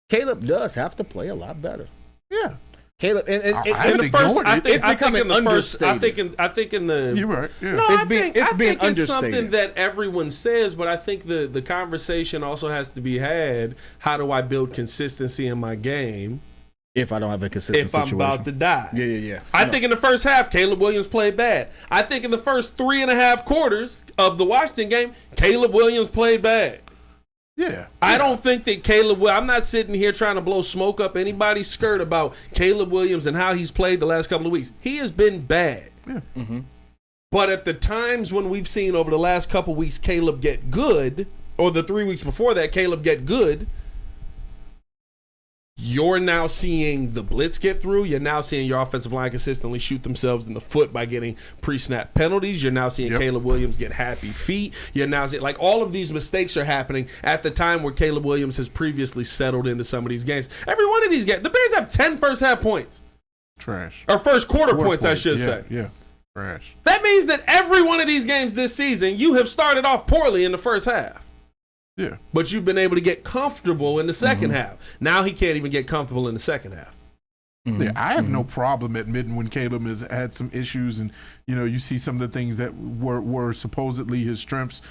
Caleb does have to play a lot better. Yeah. Caleb, and in the first, it's becoming understated. I think in the. You're right. Yeah. No, It's I being think it's understated. something that everyone says, but I think the conversation also has to be had. How do I build consistency in my game If I don't have a consistent if I'm situation. about to die? Yeah. I think in the first half, Caleb Williams played bad. I think in the first 3.5 quarters of the Washington game, Caleb Williams played bad. Yeah. I don't think that I'm not sitting here trying to blow smoke up anybody's skirt about Caleb Williams and how he's played the last couple of weeks. He has been bad. Yeah. Mm-hmm. But at the times when we've seen over the last couple of weeks Caleb get good, or the 3 weeks before that Caleb get good, you're now seeing the blitz get through. You're now seeing your offensive line consistently shoot themselves in the foot by getting pre-snap penalties. You're now seeing Caleb Williams get happy feet. You're now seeing, like, all of these mistakes are happening at the time where Caleb Williams has previously settled into some of these games. Every one of these games, the Bears have 10 first half points. Trash. Or first quarter points, I should yeah, say. Yeah. Trash. That means that every one of these games this season, you have started off poorly in the first half. Yeah. But you've been able to get comfortable in the second half. Now he can't even get comfortable in the second half. Mm-hmm. Yeah, I have no problem admitting when Caleb has had some issues, and you see some of the things that were supposedly his strengths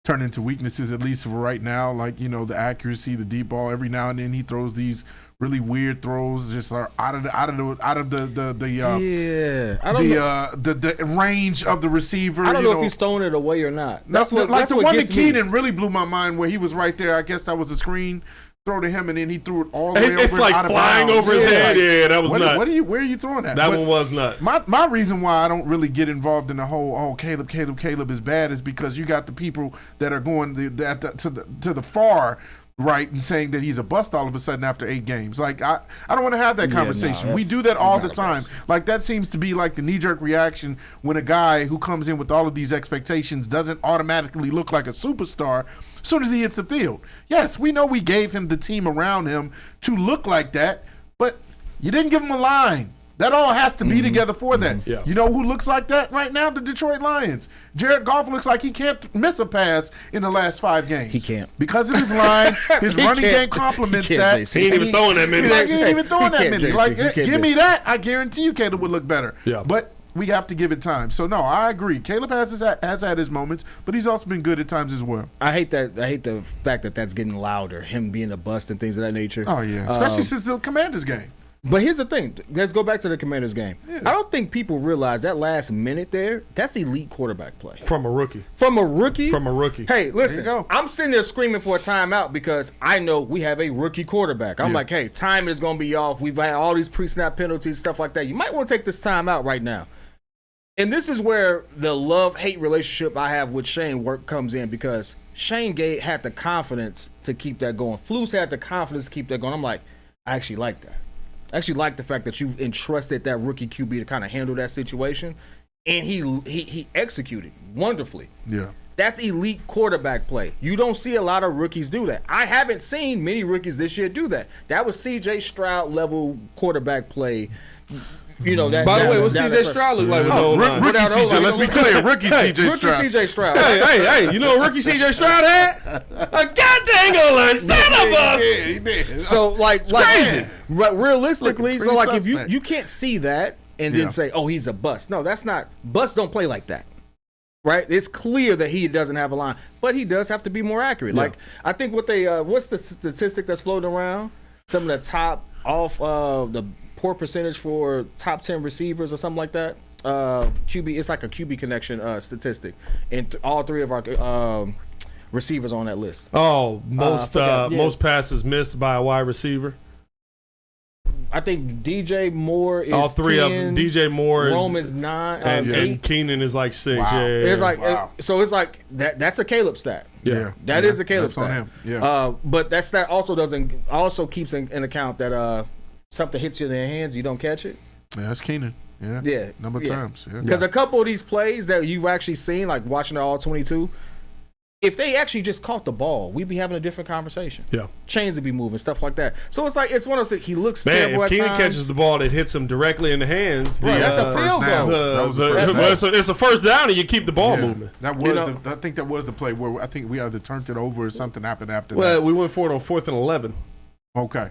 turn into weaknesses, at least for right now. Like the accuracy, the deep ball. Every now and then he throws these really weird throws, just are out of the range of the receiver. I don't know if he's throwing it away or not. That's the one that Keenan really blew my mind, where he was right there. I guess that was a screen throw to him, and then he threw it all the way over. It's like out of flying bounds. over his head. Yeah, that was nuts. Where are you throwing that? That one was nuts. My reason why I don't really get involved in the whole Caleb is bad is because you got the people that are going to the far right and saying that he's a bust all of a sudden after 8 games. Like I don't want to have that conversation. We do that all the time. Like that seems to be like the knee-jerk reaction when a guy who comes in with all of these expectations doesn't automatically look like a superstar as soon as he hits the field. Yes, we know we gave him the team around him to look like that, but you didn't give him a line. That all has to be together for that. Yeah. You know who looks like that right now? The Detroit Lions. Jared Goff looks like he can't miss a pass in the last 5 games. He can't. Because of his line, his running game complements that. He ain't even throwing that many. He ain't even throwing that many. Like, give me miss. that. I guarantee you Caleb would look better. Yeah. But we have to give it time. So, no, I agree. Caleb has had his moments, but he's also been good at times as well. I hate the fact that that's getting louder, him being a bust and things of that nature. Oh, yeah. Especially since the Commanders game. But here's the thing. Let's go back to the Commanders game. Yeah. I don't think people realize that last minute there, that's elite quarterback play. From a rookie. From a rookie? Hey, listen, go. I'm sitting there screaming for a timeout because I know we have a rookie quarterback. I'm like, hey, time is going to be off. We've had all these pre-snap penalties, stuff like that. You might want to take this timeout right now. And this is where the love-hate relationship I have with Shane comes in, because Shane had the confidence to keep that going. Flus had the confidence to keep that going. I'm like, I actually like that. I actually like the fact that you've entrusted that rookie QB to kind of handle that situation, and he executed wonderfully. Yeah. That's elite quarterback play. You don't see a lot of rookies do that. I haven't seen many rookies this year do that. That was C.J. Stroud level quarterback play. By the way, what's C.J. Stroud look like with no line? Rookie C.J. Let's be clear. Rookie C.J. Stroud. Rookie C.J. Stroud. Hey, you know what rookie C.J. Stroud had? A goddamn goal line. Son of a... He did. So, like crazy. But realistically, so like if suspect. you can't see that and then say, oh, he's a bust. No, that's not. Busts don't play like that. Right? It's clear that he doesn't have a line, but he does have to be more accurate. Yeah. Like, I think what's the statistic that's floating around? Some of the top off the poor percentage for top 10 receivers or something like that. QB, it's like a QB connection statistic, and all 3 of our receivers on that list. Oh, most passes missed by a wide receiver. I think DJ Moore is all 3 10, of them. DJ Moore Rome is 9, and 8. Keenan is like 6. Wow. Yeah. It's like Wow. so it's like that's a Caleb stat. That is a Caleb that's on stat. him. Yeah. But that stat also keeps in account that something hits you in the hands, you don't catch it. Yeah, that's Keenan. Yeah. Yeah. Number of times. Yeah. Because a couple of these plays that you've actually seen, like watching the all 22, if they actually just caught the ball, we'd be having a different conversation. Yeah. Chains would be moving, stuff like that. So it's like, it's one of those things. He looks Man, terrible if at Keenan times. catches the ball that hits him directly in the hands, Right, that's a field goal. That was the first down. It's a first down and you keep the ball moving. That was I think that was the play where I think we either turned it over or something happened after Well, that. we went for it on 4th and 11. Okay.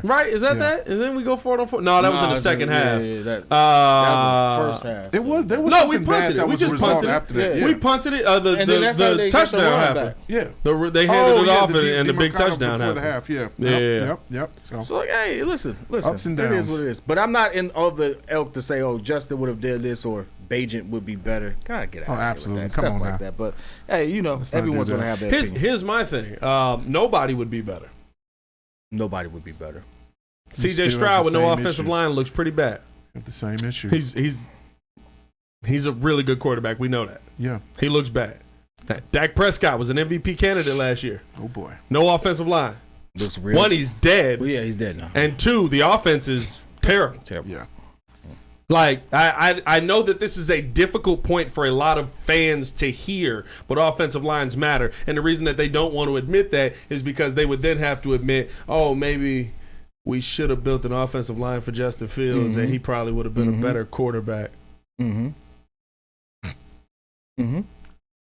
Right? Is that that? And then we go for it on 4th? No, that was in the second half. Yeah, that was the first half. There was No, we something bad punted it. that We was just a result punted it. after that. Yeah. Yeah. We punted it. And then that's how The they got the touchdown run happened. back. Yeah. They handed it off and the big DeMarcano touchdown before the happened. half. Yeah. Yeah. Yep. So like, hey, listen. Ups and It is downs. what it is. But I'm not in of the elk to say, oh, Justin would have did this or Bajent would be better. Gotta get out of here absolutely. with that. Come Stuff on like now. that. But hey, not everyone's do gonna that. have that. Here's my thing. Nobody would be better. Nobody would be better. still CJ have Stroud the with no same offensive issues. line looks pretty bad. Have the same issue. He's a really good quarterback. We know that. Yeah. He looks bad. Dak Prescott was an MVP candidate last year. Oh boy. No offensive line. Looks real. One, he's dead. Well, yeah, he's dead now. And two, the offense is terrible. Terrible. Yeah. Like, I know that this is a difficult point for a lot of fans to hear, but offensive lines matter. And the reason that they don't want to admit that is because they would then have to admit, oh, maybe we should have built an offensive line for Justin Fields and he probably would have been a better quarterback.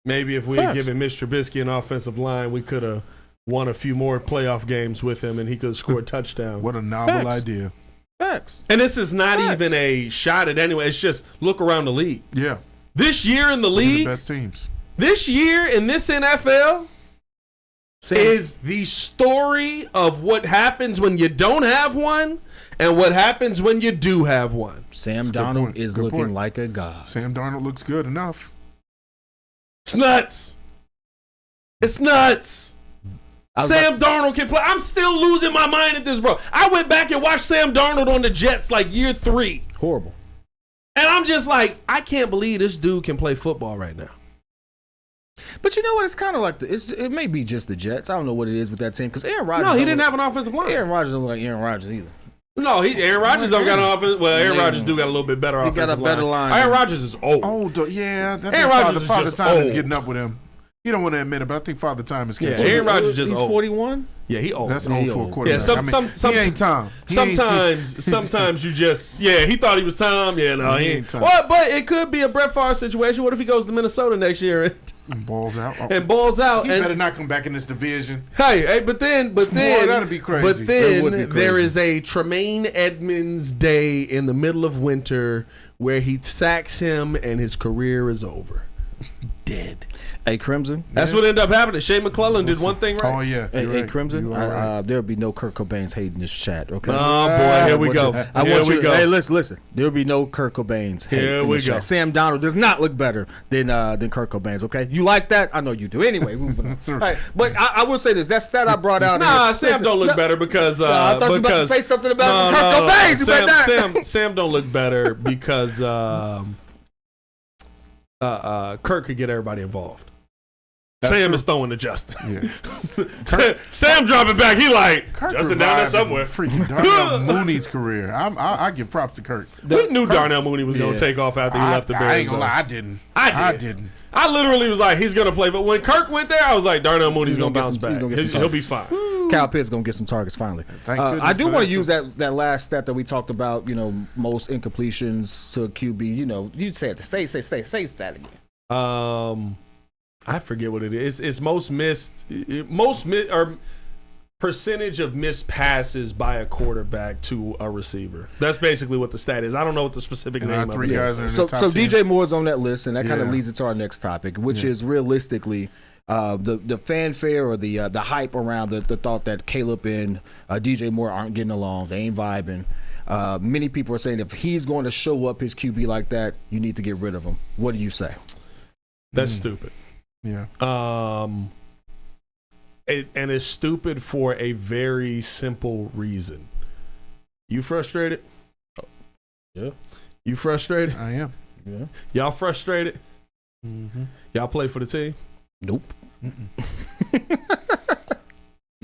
Maybe if we had given Mitch Trubisky an offensive line, we could have won a few more playoff games with him and he could have scored touchdowns. What a novel idea. Facts. And this is not even a shot at anyone. It's just look around the league. Yeah. This year in the One of the league, best teams. this year in this NFL is the story of what happens when you don't have one and what happens when you do have one. Sam Good Donald point. is Good looking point. like a god. Sam Darnold looks good enough. It's nuts. It's nuts. Sam Darnold can play. I'm still losing my mind at this, bro. I went back and watched Sam Darnold on the Jets like year 3. Horrible. And I'm just like, I can't believe this dude can play football right now. But you know what? It's kind of like it may be just the Jets. I don't know what it is with that team because Aaron Rodgers. No, he didn't have an offensive line. Aaron Rodgers don't look like Aaron Rodgers either. No, Aaron Rodgers don't got an offense. Well, Aaron Rodgers do got a little bit better He offensive got a better line. Aaron Rodgers is old. Oh, yeah. That Aaron Rodgers is Father just Time is old. getting up with him. He don't want to admit it, but I think Father Time is catching Aaron up. Rodgers just He's old. 41. Yeah, he old. That's Yeah, old he for a old. quarterback. Yeah, he ain't Tom. Sometimes you just he thought he was Tom. Yeah, no, he ain't Tom. Well, but it could be a Brett Favre situation. What if he goes to Minnesota next year And balls out. Oh, and balls out? he And better not come back in this division. hey, but then, that'd be crazy. But That then would be there crazy. is a Tremaine Edmonds day in the middle of winter where he sacks him and his career is over. Dead. Hey, Crimson. That's what ended up happening. Shea McClellan did one thing right. Oh, yeah. Hey, You're hey right. Crimson. You are right. There'll be no Kurt Cobain's hating this chat. Okay. Oh boy, here we go. Here we go. Hey, listen. There'll be no Kurt Cobain's hate Here in we this go. chat. Sam Donald does not look better than Kurt Cobain's. Okay, you like that? I know you do. Anyway, moving on. All right, but I will say this. That stat I brought out. Nah, Sam don't look better because I thought you were about to say something about Kurt Cobain. You better not. Sam don't look better because Kurt could get everybody involved. Sam is throwing to Justin. Yeah. Sam dropping back. He like Kurt Justin down there revived somewhere. Freaking Darnell Mooney's career. I give props to Kurt. We knew Darnell Mooney was going Yeah. to take off after he left the Bears. I ain't gonna though. lie, I didn't. I didn't. I literally was like, he's going to play. But when Kirk went there, I was like, Darnell Mooney's He's going to gonna bounce get some- he's back. gonna get some He'll be fine. Kyle Pitts gonna get some targets finally. Thank I goodness do for want to that, use too. that last stat that we talked about. Most incompletions to a QB. You said say stat again. I forget what it is. It's most missed or percentage of missed passes by a quarterback to a receiver. That's basically what the stat is. I don't know what the specific And name our of three it guys is. are in So the top 10. DJ Moore's on that list, and that kind of Yeah. leads into our next topic, which is realistically the fanfare or the hype around the thought that Caleb and DJ Moore aren't getting along. They ain't vibing. Many people are saying if he's going to show up his QB like that, you need to get rid of him. What do you say? That's stupid. Yeah. And it's stupid for a very simple reason. You frustrated? Yeah. You frustrated? I am. Yeah. Y'all frustrated? Mm-hmm. Y'all play for the team? Nope.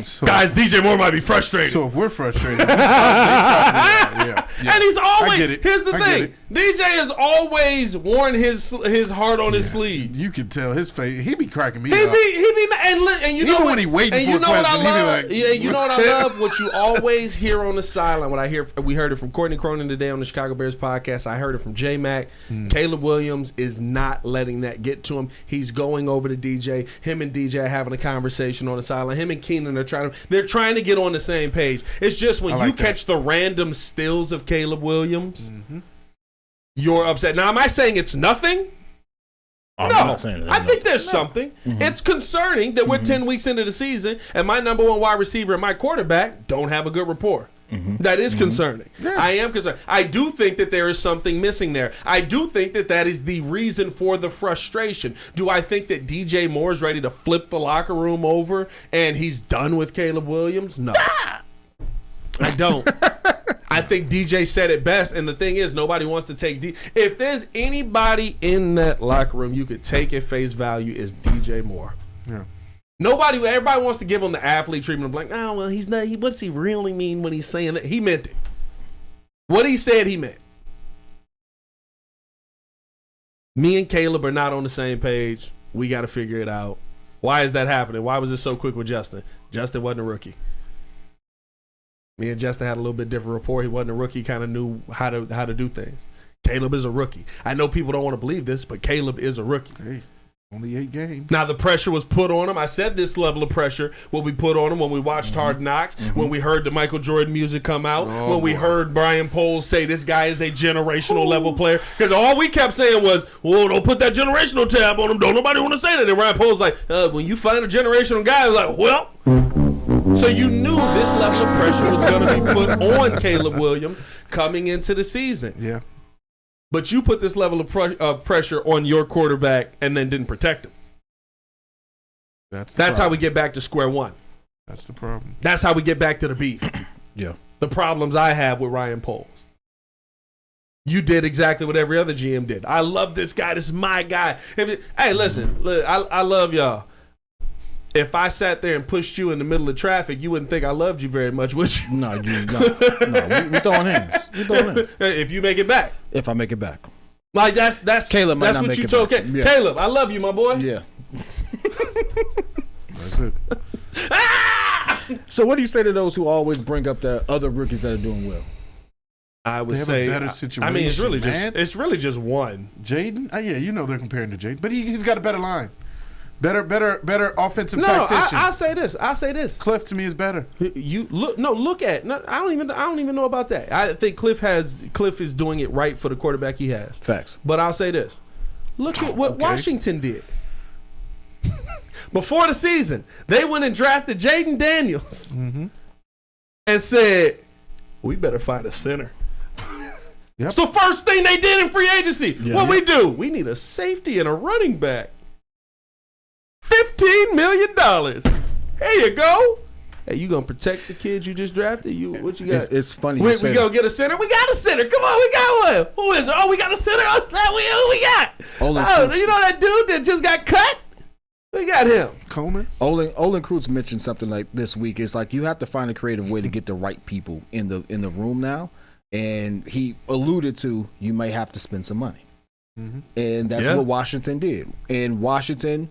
So, Guys, DJ Moore might be frustrated. so if we're frustrated, they probably are. Yeah. And he's always. I get it. Here's the I get thing: DJ has always worn his heart on his sleeve. You can tell his face. He be cracking me He up. be and you Even know what, when he waiting and for you a know what I question, he be love. like, Yeah, you know what I love. What you always hear on the sideline. We heard it from Courtney Cronin today on the Chicago Bears podcast. I heard it from J Mac. Caleb Williams is not letting that get to him. He's going over to DJ. Him and DJ are having a conversation on the sideline. Him and Keenan are trying to get on the same page. It's just when you catch the random stills of Caleb Williams, you're upset. Now, am I saying it's nothing? I'm No, not saying that. I think there's something. It's concerning that we're 10 weeks into the season and my number one wide receiver and my quarterback don't have a good rapport. That is concerning. Yeah. I am concerned. I do think that there is something missing there. I do think that is the reason for the frustration. Do I think that DJ Moore is ready to flip the locker room over and he's done with Caleb Williams? No. I don't. I think DJ said it best, and the thing is, nobody wants to take If there's anybody in that locker room you could take at face value, is DJ Moore. Yeah. Everybody wants to give him the athlete treatment of like, oh, well, he's not. What's he really mean when he's saying that? He meant it. What he said, he meant. Me and Caleb are not on the same page. We got to figure it out. Why is that happening? Why was it so quick with Justin? Justin wasn't a rookie. Me and Justin had a little bit different rapport. He wasn't a rookie, kind of knew how to do things. Caleb is a rookie. I know people don't want to believe this, but Caleb is a rookie. Hey, only 8 games. Now, the pressure was put on him. I said this level of pressure will be put on him when we watched Hard Knocks, when we heard the Michael Jordan music come out, when we heard Brian Poles say this guy is a generational level player. Because all we kept saying was, whoa, don't put that generational tab on him. Don't nobody want to say that. And Brian Poles like, when you find a generational guy, I was like, well. So you knew this level of pressure was going to be put on Caleb Williams coming into the season. Yeah. But you put this level of pressure on your quarterback and then didn't protect him. That's how we get back to square one. That's the problem. That's how we get back to the beef. Yeah. The problems I have with Ryan Poles. You did exactly what every other GM did. I love this guy. This is my guy. Hey, listen, I love y'all. If I sat there and pushed you in the middle of traffic, you wouldn't think I loved you very much, would you? No, we throwing hands. We throwing hands. If you make it back. If I make it back. Like that's Caleb might that's not what make you it told back. Yeah. Caleb, I love you, my boy. Yeah. That's it. So what do you say to those who always bring up the other rookies that are doing well? I would They have say a better situation. I mean, it's really man. just one. Jaden. Yeah, you know they're comparing to Jaden, but he's got a better line. Better offensive No, tactician. I'll say this. Cliff to me is better. You look at. No, I don't even know about that. I think Cliff is doing it right for the quarterback he has. Facts. But I'll say this. Look at what Washington did. Before the season, they went and drafted Jaden Daniels and said, we better find a center. Yep. It's the first thing they did in free agency. Yeah. What we do? We need a safety and a running back. $15 million. Here you go. Hey, you gonna protect the kids you just drafted? What you got? It's funny. We gonna get a center. We got a center. Come on, we got one. Who is it? Oh, we got a center. Who we got? You know that dude that just got cut? We got him. Coleman. Olin Krutz mentioned something like this week. It's like you have to find a creative way to get the right people in the room now. And he alluded to you may have to spend some money. And that's what Washington did. And Washington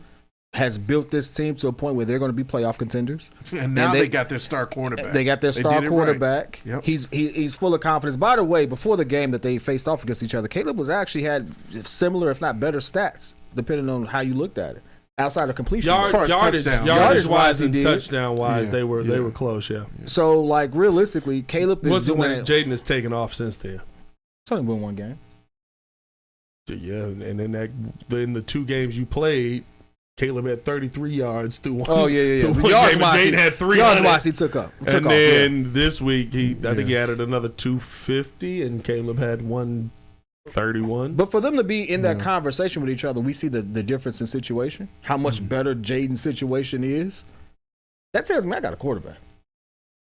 has built this team to a point where they're going to be playoff contenders. And now they got their star quarterback. They got their star quarterback. Right. Yep. He's full of confidence. By the way, before the game that they faced off against each other, Caleb had similar, if not better, stats, depending on how you looked at it. Outside of completion, yardage wise and touchdown wise, they were close. Yeah. So like realistically, Caleb is doing it. Jaden has taken off since then. It's only been one game. Yeah, and in the 2 games you played, Caleb had 33 yards through one. Oh yeah. The yards Jaden had 300. Yards wise, he took up. And then this week I think he added another 250, and Caleb had 131. But for them to be in that conversation with each other, we see the difference in situation. How much better Jaden's situation is. That tells me I got a quarterback.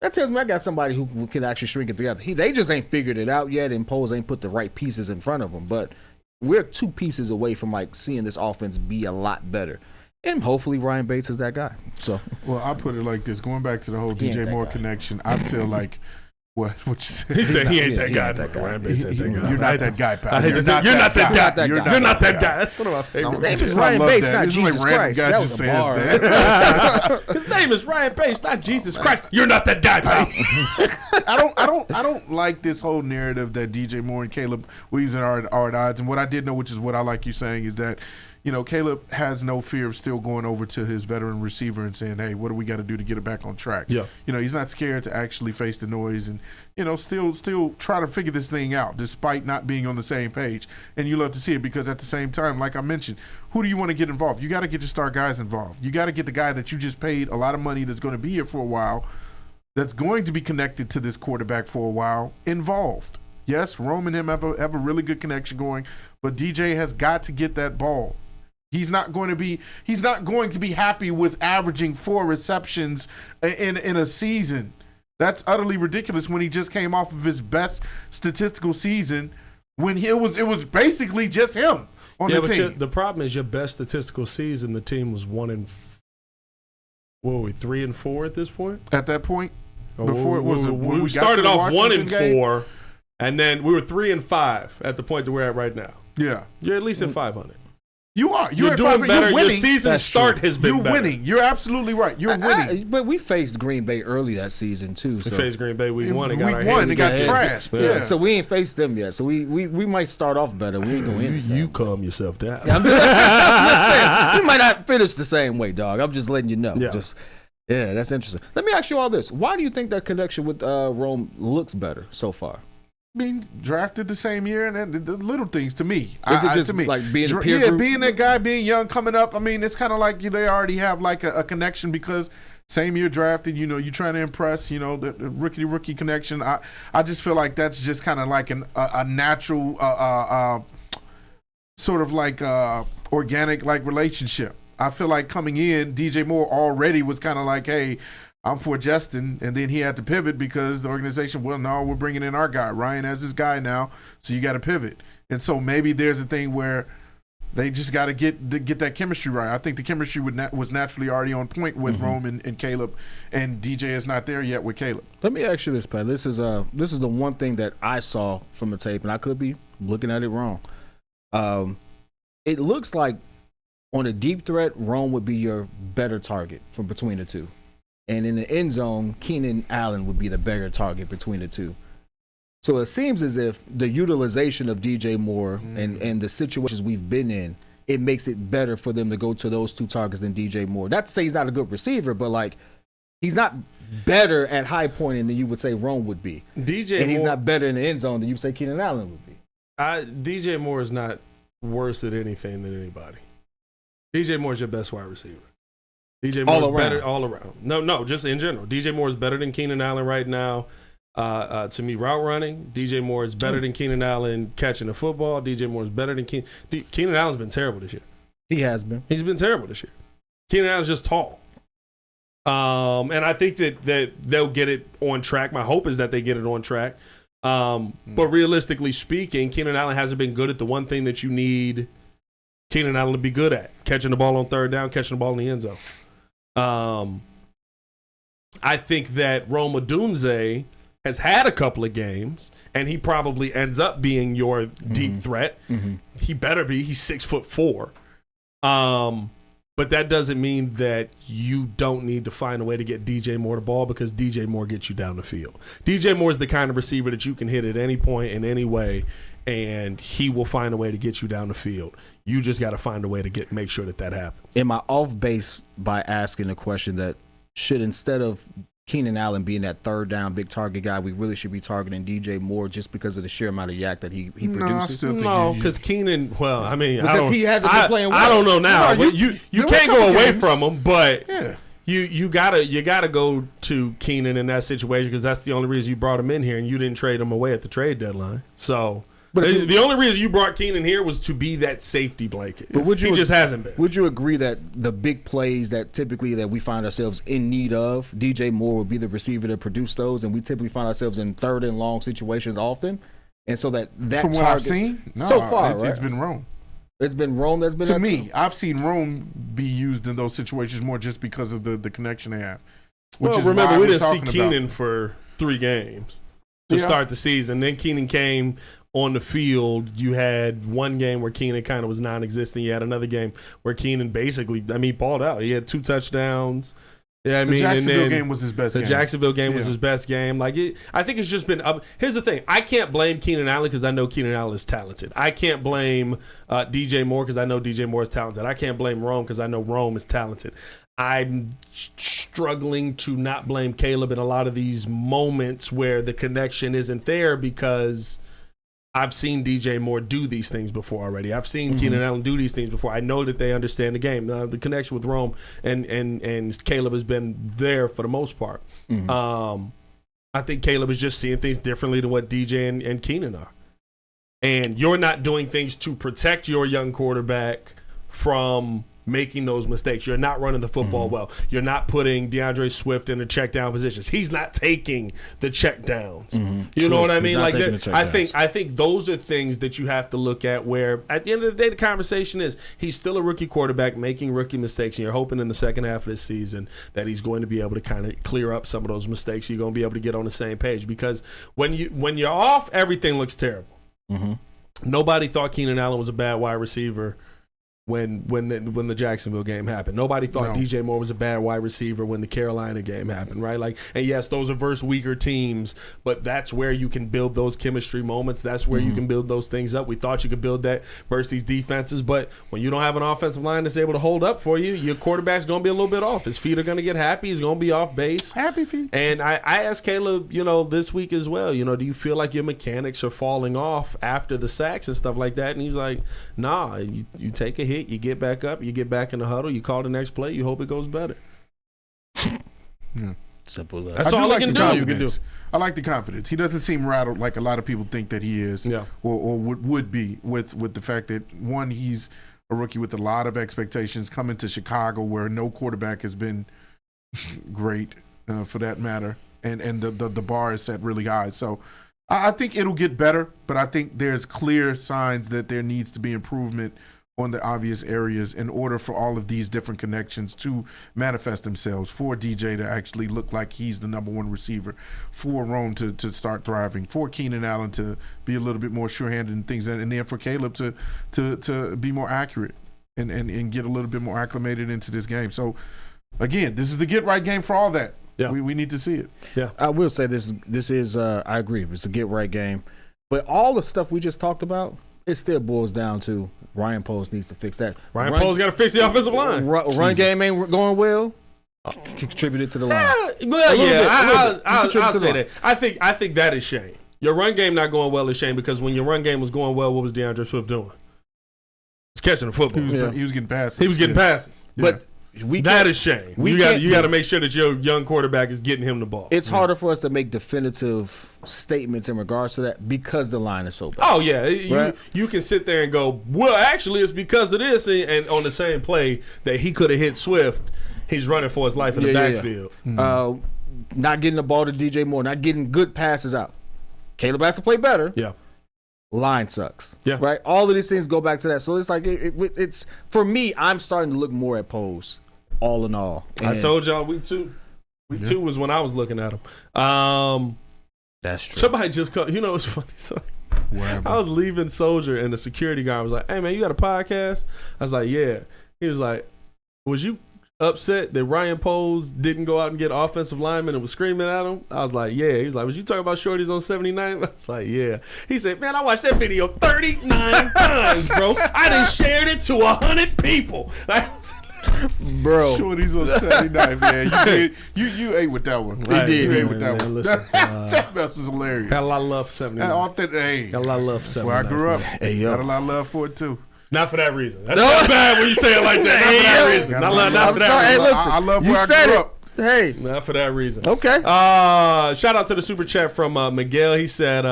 That tells me I got somebody who can actually shrink it together. They just ain't figured it out yet, and Poles ain't put the right pieces in front of them. But we're 2 pieces away from like seeing this offense be a lot better. And hopefully Ryan Bates is that guy. So, well, I'll put it like this. Going back to the whole DJ Moore connection, I feel like what you said. He said he ain't that guy. Ryan Bates ain't that guy. You're not that guy, pal. You're not that guy. You're not that guy. That's one of my favorites. His name is Ryan Bates, not Jesus Christ. That was a bar. His name is Ryan Bates, not Jesus Christ. You're not that guy, pal. I don't like this whole narrative that DJ Moore and Caleb Williams are at odds. And what I did know, which is what I like you saying, is that Caleb has no fear of still going over to his veteran receiver and saying, hey, what do we got to do to get it back on track? Yeah. He's not scared to actually face the noise and, still try to figure this thing out despite not being on the same page. And you love to see it because at the same time, like I mentioned, who do you want to get involved? You got to get your star guys involved. You got to get the guy that you just paid a lot of money that's going to be here for a while, that's going to be connected to this quarterback for a while, involved. Yes, Rome and him have a really good connection going, but DJ has got to get that ball. He's not going to be happy with averaging 4 receptions in a season. That's utterly ridiculous when he just came off of his best statistical season when it was basically just him on the team. The problem is your best statistical season, the team was 3-4 at this point? At that point? We started off 1-4, and then we were 3-5 at the point that we're at right now. Yeah. You're at least in 500. You are. You're doing better. Your season start has been better. You're winning. You're absolutely right. You're winning. But we faced Green Bay early that season too. We faced Green Bay. We won. It got trashed. Yeah. So we ain't faced them yet. So we might start off better. We ain't going in. You calm yourself down. I'm just saying, we might not finish the same way, dog. I'm just letting you know. Yeah. That's interesting. Let me ask you all this: why do you think that connection with Rome looks better so far? Being drafted the same year and the little things to me. Is it just to me, like being a peer group? Being that guy, being young, coming up. I mean, it's kind of like they already have like a connection because same year drafted. You're trying to impress. The rookie connection. I just feel like that's just kind of like a natural sort of like organic like relationship. I feel like coming in, DJ Moore already was kind of like, hey, I'm for Justin, and then he had to pivot because the organization, well, no, we're bringing in our guy. Ryan has his guy now, so you got to pivot. And so maybe there's a thing where they just got to get that chemistry right. I think the chemistry was naturally already on point with Rome and Caleb, and DJ is not there yet with Caleb. Let me ask you this, Pat. This is the one thing that I saw from the tape, and I could be looking at it wrong. It looks like on a deep threat, Rome would be your better target from between the two. And in the end zone, Keenan Allen would be the better target between the two. So it seems as if the utilization of DJ Moore and the situations we've been in, it makes it better for them to go to those two targets than DJ Moore. Not to say he's not a good receiver, but like he's not better at high pointing than you would say Rome would be. He's not better in the end zone than you would say Keenan Allen would be. DJ Moore is not worse at anything than anybody. DJ Moore is your best wide receiver. DJ Moore is better all around. No, just in general. DJ Moore is better than Keenan Allen right now. To me, route running. DJ Moore is better than Keenan Allen catching the football. DJ Moore is better than Keenan Allen's been terrible this year. He has been. He's been terrible this year. Keenan Allen's just tall. And I think that they'll get it on track. My hope is that they get it on track. But realistically speaking, Keenan Allen hasn't been good at the one thing that you need Keenan Allen to be good at: catching the ball on third down, catching the ball in the end zone. I think that Rome Odunze has had a couple of games, and he probably ends up being your deep threat. He better be. He's 6'4". But that doesn't mean that you don't need to find a way to get DJ Moore the ball, because DJ Moore gets you down the field. DJ Moore is the kind of receiver that you can hit at any point in any way, and he will find a way to get you down the field. You just got to find a way to make sure that happens. Am I off base by asking the question that should, instead of Keenan Allen being that third down big target guy, we really should be targeting DJ Moore just because of the sheer amount of yak that he produces? No, because Keenan, well, I mean, he hasn't been playing well. I don't know now. No, you can't go away from him, but you gotta go to Keenan in that situation, because that's the only reason you brought him in here, and you didn't trade him away at the trade deadline. So. But the only reason you brought Keenan here was to be that safety blanket. But he just hasn't been. Would you agree that the big plays that typically that we find ourselves in need of, DJ Moore would be the receiver to produce those, and we typically find ourselves in third and long situations often? And so that from what I've seen, so far, it's been Rome. It's been Rome that's been to me. I've seen Rome be used used in those situations more just because of the connection they have. Which Well, is remember, why we we're didn't see talking Keenan about. for 3 games to start the season. Then Keenan came on the field. You had one game where Keenan kind of was non-existent. You had another game where Keenan basically, he balled out. He had 2 touchdowns. Yeah, The Jacksonville game was his best game. The Jacksonville game was his best game. I think it's just been up. Here's the thing. I can't blame Keenan Allen because I know Keenan Allen is talented. I can't blame DJ Moore because I know DJ Moore is talented. I can't blame Rome because I know Rome is talented. I'm struggling to not blame Caleb in a lot of these moments where the connection isn't there because I've seen DJ Moore do these things before already. I've seen Keenan Allen do these things before. I know that they understand the game. The connection with Rome and Caleb has been there for the most part. I think Caleb is just seeing things differently than what DJ and Keenan are. And you're not doing things to protect your young quarterback from making those mistakes. You're not running the football well. You're not putting DeAndre Swift in the check down positions. He's not taking the check downs. You know what I mean? Like I think those are things that you have to look at where at the end of the day the conversation is he's still a rookie quarterback making rookie mistakes, and you're hoping in the second half of this season that he's going to be able to kind of clear up some of those mistakes. You're going to be able to get on the same page because when you're off, everything looks terrible. Nobody thought Keenan Allen was a bad wide receiver when the Jacksonville game happened. Nobody thought DJ Moore was a bad wide receiver when the Carolina game happened, right? And yes, those are versus weaker teams, but that's where you can build those chemistry moments. That's where you can build those things up. We thought you could build that versus these defenses, but when you don't have an offensive line that's able to hold up for you, your quarterback's going to be a little bit off. His feet are going to get happy. He's going to be off base. Happy feet. And I asked Caleb, this week as well, do you feel like your mechanics are falling off after the sacks and stuff like that? And he's like, nah, you take a hit, you get back up, you get back in the huddle, you call the next play, you hope it goes better. Simple as that. That's all like you can do. I like the confidence. He doesn't seem rattled like a lot of people think that he is, or would be with the fact that, one, he's a rookie with a lot of expectations coming to Chicago where no quarterback has been great for that matter, and the bar is set really high. So I think it'll get better, but I think there's clear signs that there needs to be improvement on the obvious areas in order for all of these different connections to manifest themselves, for DJ to actually look like he's the number one receiver, for Rome to start thriving, for Keenan Allen to be a little bit more sure-handed and things, and then for Caleb to be more accurate and get a little bit more acclimated into this game. So, again, this is the get-right game for all that. Yeah. We need to see it. Yeah, I will say this is I agree, it's a get-right game. But all the stuff we just talked about, it still boils down to Ryan Poles needs to fix that. Ryan Poles got to fix the offensive line. Run game ain't going well. Contributed to the line. I'll say that. I think that is shame. Your run game not going well is shame because when your run game was going well, what was DeAndre Swift doing? He's catching the football. He was getting passes. He was getting passes. Yeah. But that is shame. You got to make sure that your young quarterback is getting him the ball. It's harder for us to make definitive statements in regards to that because the line is so bad. Oh, yeah. Right? You can sit there and go, well, actually, it's because of this. And on the same play that he could have hit Swift, he's running for his life in the backfield. Not getting the ball to DJ Moore, not getting good passes out. Caleb has to play better. Yeah. Line sucks. Yeah. Right? All of these things go back to that. So it's like, it's for me, I'm starting to look more at Poles, all in all. And I told y'all week two was when I was looking at him. That's true. Somebody just called. It's funny. So I was leaving Soldier, and the security guy was like, hey, man, you got a podcast? I was like, yeah. He was like, was you upset that Ryan Poles didn't go out and get offensive lineman and was screaming at him? I was like, yeah. He was like, was you talking about shorties on 79? I was like, yeah. He said, man, I watched that video 39 times, bro. I done shared it to 100 people. Bro, shorties on 79, man. You ate with that one. He did. You ate with that one. Listen, that mess was hilarious. Had a lot of love for 79. Got a lot of love for 79. That's where I grew up. Hey, yo. Got a lot of love for it too. Not for that reason. That's not bad when you say it like that. Not for that reason. Not for that reason. Hey, listen. I love you where said I grew it. up. Hey. Not for that reason. Okay. Shout out to the super chat from Miguel. He said,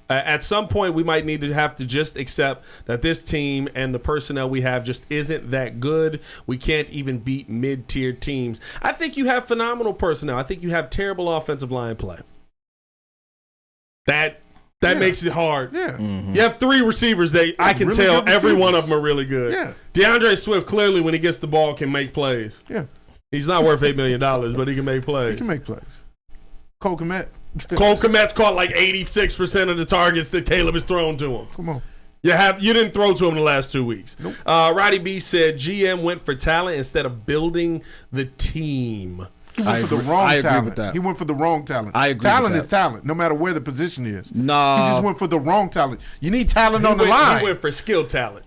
at some point we might need to have to just accept that this team and the personnel we have just isn't that good. We can't even beat mid-tier teams. I think you have phenomenal personnel. I think you have terrible offensive line play. That That makes it hard. Yeah. You have 3 receivers that I can really tell good every one of receivers. them are really good. Yeah. DeAndre Swift clearly, when he gets the ball, can make plays. Yeah. He's not worth $8 million, but he can make plays. He can make plays. Cole Kmet. Cole Kmet's caught like 86% of the targets that Caleb has thrown to him. Come on. You didn't throw to him the last 2 weeks. Nope. Roddy B said GM went for talent instead of building the team. He went for the wrong I agree talent. with that. He went for the wrong talent. I agree Talent with is that. talent, no matter where the position is. No. He just went for the wrong talent. You need talent on the line. He went for skilled talent,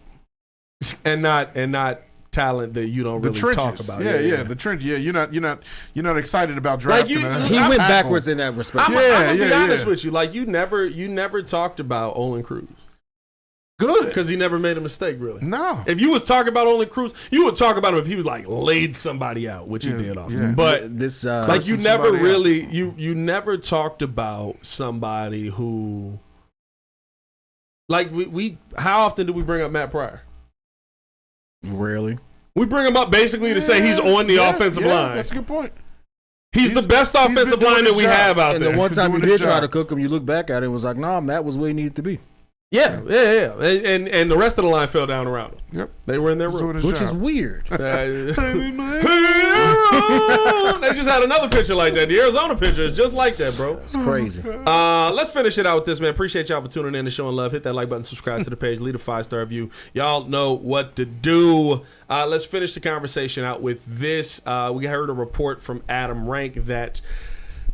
and not talent that you don't The really trenches. talk about. Yeah, the trench. Yeah, you're not excited about drafting. you- a He I'm went tackle. backwards in that respect. I'm gonna be Yeah, honest yeah. with you. Like you never talked about Olin Cruz Good. because he never made a mistake. Really, No. if you was talking about Olin Cruz, you would talk about him if he was like laid somebody out, which he did often. yeah. But This like you Cursing never somebody really you never talked about somebody who like we how often do we bring up Matt Pryor? rarely. We bring him up basically to say he's on the offensive line. That's a good point. He's the best been offensive doing line that his we job. have out And there. the one time you doing his did try job. to cook him, you look back at it and was like, nah, Matt was where he needed to be. Yeah. And the rest of the line fell down around him. Yep. They were in their He's doing room. his Which job. is weird. They just had another picture like that. The Arizona picture is just like that, bro. It's crazy. Let's finish it out with this, man. Appreciate y'all for tuning in and showing love. Hit that like button, subscribe to the page, leave a 5-star review. Y'all know what to do. Let's finish the conversation out with this. We heard a report from Adam Rank that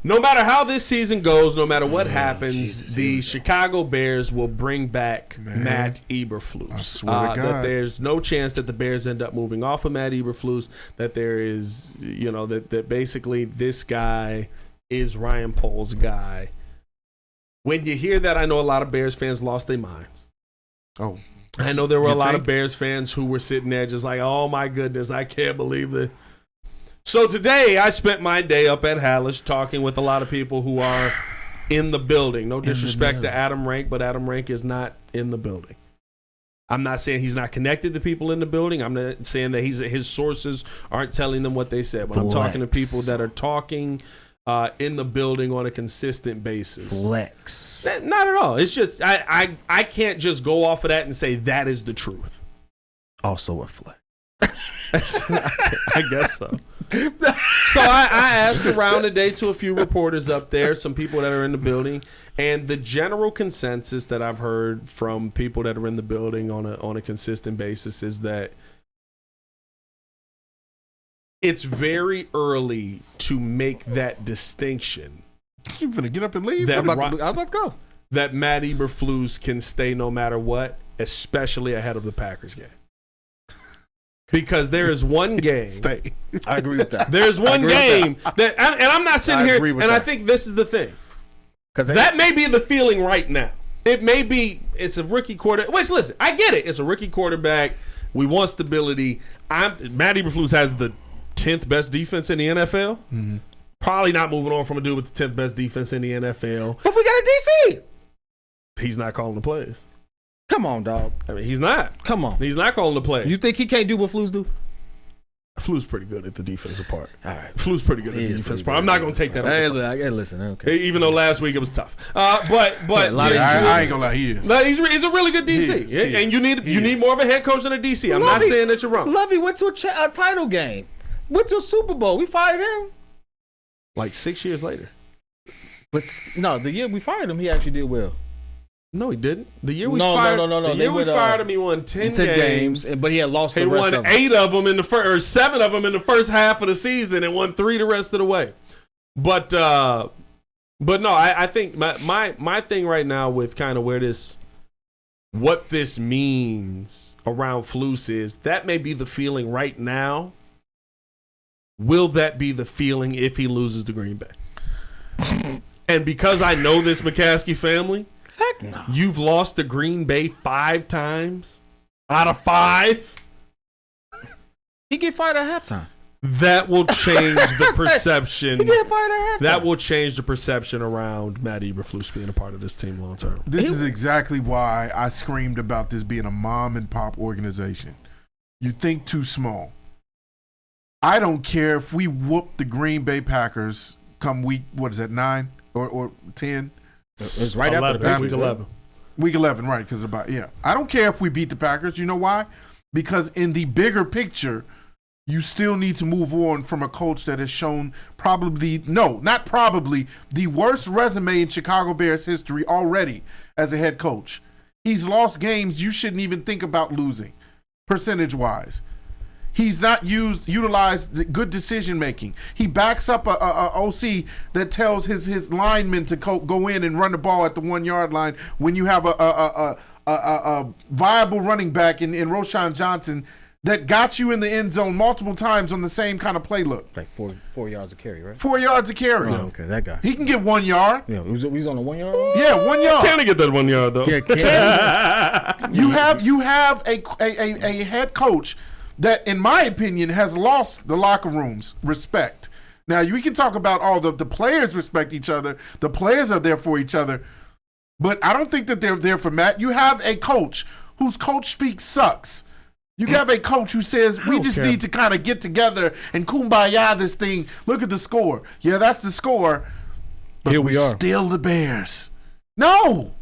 no matter how this season goes, no matter what happens, the Chicago Bears will bring back Matt Eberflus. I swear to That God. there's no chance that the Bears end up moving off of Matt Eberflus, that there is, that basically this guy is Ryan Pohl's guy. When you hear that, I know a lot of Bears fans lost their minds. Oh. I know there were You a lot think? of Bears fans who were sitting there just like, oh my goodness, I can't believe it. So today I spent my day up at Hallish talking with a lot of people who are in the building. No disrespect to Adam Rank, but Adam Rank is not in the building. I'm not saying he's not connected to people in the building. I'm not saying that his sources aren't telling them what they said. But I'm talking to people that are talking in the building on a consistent basis. Flex. Not at all. It's just I can't just go off of that and say that is the truth. Also a flex. I guess so. So I asked around today to a few reporters up there, some people that are in the building, and the general consensus that I've heard from people that are in the building on a consistent basis is that it's very early to make that distinction. You gonna get up and leave? That I'm about to go. that Matt Eberflus can stay no matter what, especially ahead of the Packers game. Because there is one game. Stay. I agree with that. There's one agree with game that, and I'm not sitting I here, agree with and I that. think this is the thing. Because That may be the feeling right now. It may be, it's a rookie quarterback. Which, listen, I get it. It's a rookie quarterback. We want stability. Matt Eberflus has the 10th best defense in the NFL. Mm-hmm. Probably not moving on from a dude with the 10th best defense in the NFL. But we got a DC. He's not calling the plays. Come on, dog. I mean, he's not. Come on. He's not calling the plays. You think he can't do what Flus do? Flu's pretty good at the defensive part. All right. Flu's pretty good at He the is defensive pretty part. I'm good. not going to take that Hey, away. listen. Okay. Even though last week it was tough. But a lot of I ain't gonna lie, he is. no, he's a really good DC. He is. And you need more of a head coach than a DC. I'm not Lovey- saying that you're wrong. Lovey went to a title game. Went to a Super Bowl. We fired him. Like 6 years later. But no, the year we fired him, he actually did well. No, he didn't. The year we No. The They year we went, fired him, he won 10 games. but he had lost He the rest won of them. 8 of them in the first, or 7 of them in the first half of the season, and won 3 the rest of the way. But no, I think my thing right now with kind of what this means around Flus is that may be the feeling right now. Will that be the feeling if he loses to Green Bay? And because I know this McCaskey family, Heck no. you've lost to Green Bay 5 times out of 5. He get fired at halftime. That will change the perception. He get fired at halftime. That will change the perception around Matt Eberflus being a part of this team long term. This is exactly why I screamed about this being a mom and pop organization. You think too small. I don't care if we whoop the Green Bay Packers come week, 9 or 10. It's right 11, after the Patriots. week 11. Week 11, right? Because I don't care if we beat the Packers. You know why? Because in the bigger picture, you still need to move on from a coach that has shown the worst resume in Chicago Bears history already as a head coach. He's lost games you shouldn't even think about losing, percentage-wise. He's not utilized good decision making. He backs up a OC that tells his linemen to go in and run the ball at the 1 yard line when you have a viable running back in Roschon Johnson that got you in the end zone multiple times on the same kind of play look. Like 4 yards of carry, right? 4 yards of carry. Oh, okay, that guy. He can get 1 yard. Yeah, he's on the 1 yard. Yeah, 1 yard. Can he get that 1 yard though? Yeah, can You have a head coach that, in my opinion, has lost the locker room's respect. Now, we can talk about all the players respect each other. The players are there for each other. But I don't think that they're there for Matt. You have a coach whose coach speak sucks. You have a coach who says, we just need to kind of get together and kumbaya this thing. Look at the score. Yeah, that's the score. But Here we are. Still the Bears. No.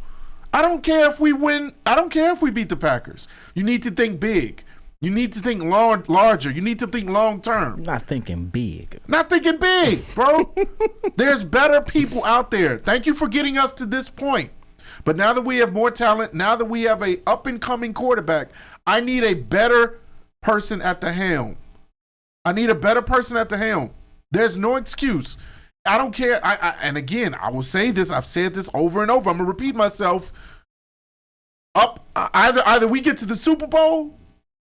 I don't care if we win. I don't care if we beat the Packers. You need to think big. You need to think larger. You need to think long term. Not thinking big. Not thinking big, bro. There's better people out there. Thank you for getting us to this point. But now that we have more talent, now that we have a up-and-coming quarterback, I need a better person at the helm. There's no excuse. I don't care. And again, I will say this. I've said this over and over. I'm going to repeat myself. Either we get to the Super Bowl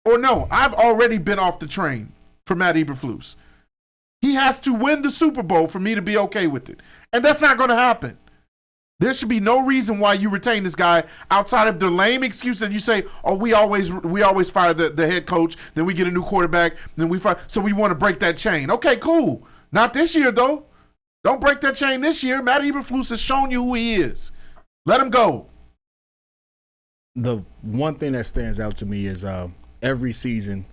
or no. I've already been off the train for Matt Eberflus. He has to win the Super Bowl for me to be okay with it. And that's not going to happen. There should be no reason why you retain this guy outside of the lame excuse that you say, oh, we always fire the head coach, then we get a new quarterback, then we fire. So we want to break that chain. Okay, cool. Not this year, though. Don't break that chain this year. Matt Eberflus has shown you who he is. Let him go. The one thing that stands out to me is every season,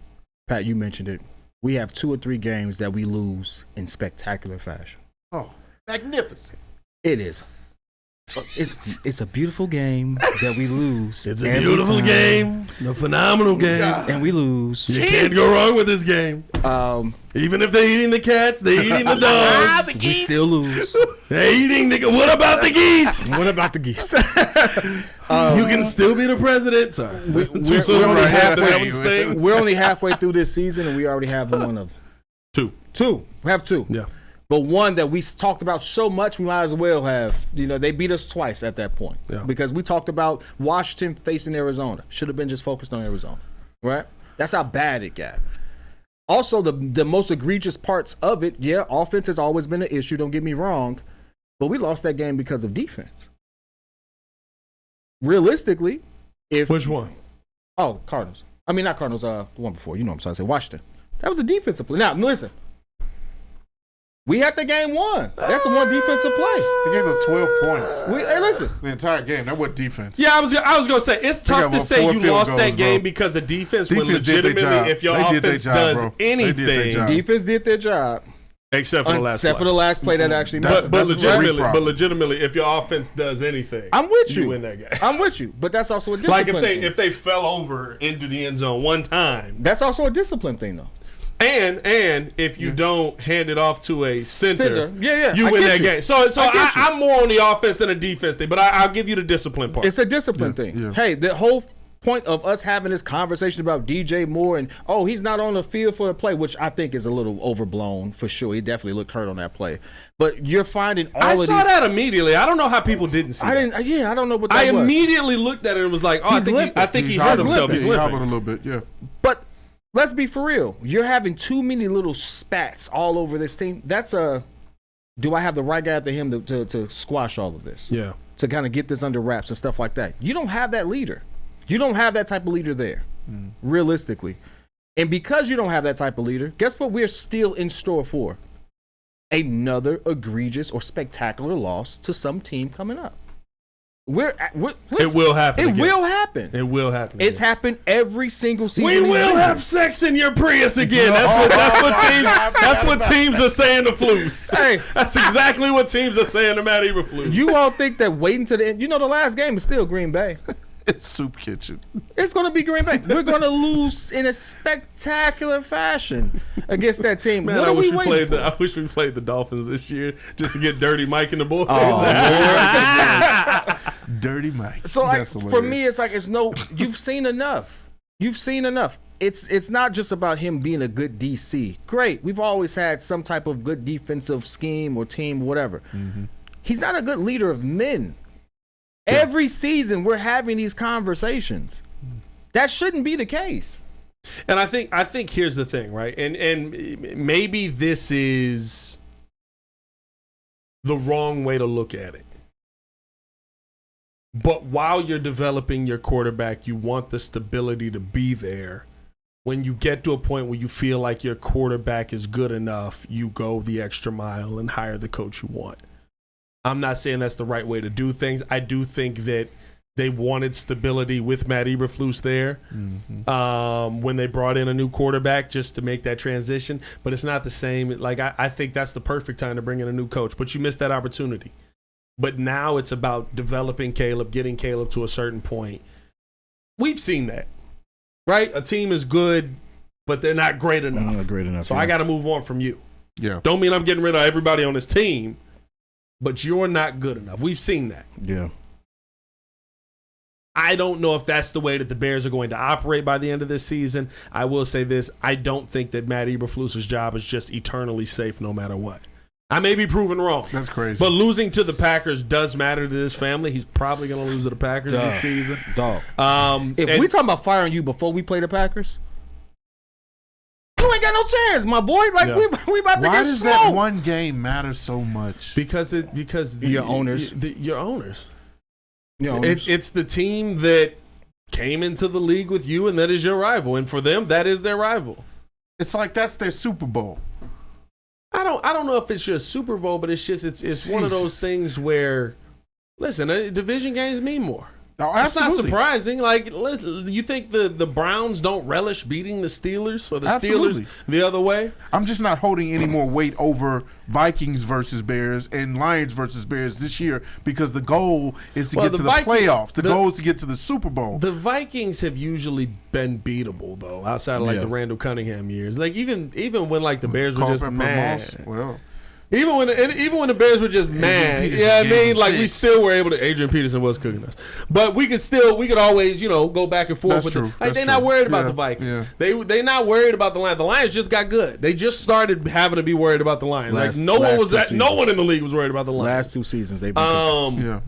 Pat, you mentioned it, we have 2 or 3 games that we lose in spectacular fashion. Oh, magnificent. It is. It's a beautiful game that we lose. It's a beautiful game, a phenomenal game, and we lose. You can't go wrong with this game. Even if they're eating the cats, they're eating the dogs. We still lose. They're eating the. What about the geese? What about the geese? You can still be the president. Sorry, we're only halfway through this season, and we already have one of them. Two. We have 2. Yeah. But one that we talked about so much, we might as well have. They beat us twice at that point. Yeah. Because we talked about Washington facing Arizona. Should have been just focused on Arizona. Right? That's how bad it got. Also, the most egregious parts of it, offense has always been an issue, don't get me wrong. But we lost that game because of defense. Realistically, Which one? Oh, Cardinals. I mean, not Cardinals, the one before. You know what I'm trying to say. Washington. That was a defensive play. Now, listen. We had the game won. That's the one defensive play. They gave up 12 points. Hey, listen. The entire game. That was defense. Yeah, I was going to say, it's tough to say you lost that game bro. because of defense when Defense did their legitimately, job. if your They did their offense job, does bro. They did their anything, job. Defense did their job. except for the last Except for the last play that actually That's- matters. But legitimately, if your offense does anything, I'm with you. You win that game. I'm with you. But that's also a discipline Like thing. if they fell over into the end zone one time, That's also a discipline thing, though. and if you don't hand it off to a center, Yeah. you I win get that you. game. So I get you. I'm more on the offense than a defense thing, but I'll give you the discipline part. It's a discipline thing. yeah. Hey, the whole point of us having this conversation about DJ Moore and he's not on the field for the play, which I think is a little overblown for sure. He definitely looked hurt on that play. But you're finding all I of these. saw that immediately. I don't know how people didn't see that. I don't know what that I was. immediately looked at it and was like, I think he hurt himself. He's He hobbled limping. a little bit, yeah. But let's be for real. You're having too many little spats all over this team. That's do I have the right guy at the helm to squash all of this? Yeah. To kind of get this under wraps and stuff like that. You don't have that leader. You don't have that type of leader there, realistically. And because you don't have that type of leader, guess what we're still in store for? Another egregious or spectacular loss to some team coming up. It will happen. It will happen. It will happen. It's happened every single season. We will have sex in your Prius again. That's what teams are saying to Flus. Hey, that's exactly what teams are saying to Matt Eberflus. You all think that waiting to the end? You know, the last game is still Green Bay. It's Soup Kitchen. It's going to be Green Bay. We're going to lose in a spectacular fashion against that team. Man, what are we waiting for? I wish we played the Dolphins this year just to get Dirty Mike and the boys. Dirty Mike. So, like, for me, it's like you've seen enough. You've seen enough. It's not just about him being a good DC. Great. We've always had some type of good defensive scheme or team, whatever. Mm-hmm. He's not a good leader of men. Every season we're having these conversations. That shouldn't be the case. And I think here's the thing, right? And maybe this is the wrong way to look at it. But while you're developing your quarterback, you want the stability to be there. When you get to a point where you feel like your quarterback is good enough, you go the extra mile and hire the coach you want. I'm not saying that's the right way to do things. I do think that they wanted stability with Matt Eberflus there when they brought in a new quarterback just to make that transition. But it's not the same. Like I think that's the perfect time to bring in a new coach. But you missed that opportunity. But now it's about developing Caleb, getting Caleb to a certain point. We've seen that, right? A team is good, but they're not great enough. Not great enough. So I got to move on from you. Yeah. Don't mean I'm getting rid of everybody on this team. But you're not good enough. We've seen that. Yeah. I don't know if that's the way that the Bears are going to operate by the end of this season. I will say this. I don't think that Matt Eberflus's job is just eternally safe no matter what. I may be proven wrong. That's crazy. But losing to the Packers does matter to this family. He's probably going to lose to the Packers this season. Dog. If we talking about firing you before we play the Packers, you ain't got no chance, my boy. Like we about to Why get does smoked. that one game matter so much? Because your owners. Your owners. Your owners. It's the team that came into the league with you, and that is your rival. And for them, that is their rival. It's like that's their Super Bowl. I don't know if it's just Super Bowl, but it's just it's one of those things where, listen, division games mean more. Oh, it's not surprising. Like, listen, you think the Browns don't relish beating the Steelers or the Steelers the other way? I'm just not holding any more weight over Vikings versus Bears and Lions versus Bears this year because the goal is to get to the playoffs. The goal is to get to the Super Bowl. The Vikings have usually been beatable, though, outside of like the Randall Cunningham years. Like even when like the Bears were just mad. Well. Even when the Bears were just mad, I mean, like we still were able to. Adrian Peterson was cooking us, but we could always, go back and forth. That's true. Like they're not worried about the Vikings. Yeah. They not worried about the Lions. The Lions just got good. They just started having to be worried about the Lions. No one in the league was worried about the Lions. Last 2 seasons they've been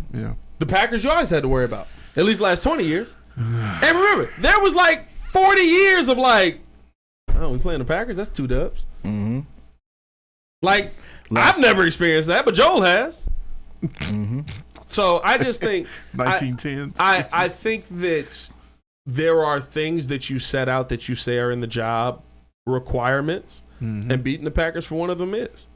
The Packers you always had to worry about. At least last 20 years. And remember, there was like 40 years of like, we playing the Packers. That's 2 dubs. Mm-hmm. Like. I've never experienced that, but Joel has. Mm-hmm. So I just think 1910s. I think that there are things that you set out that you say are in the job requirements, and beating the Packers for one of them is.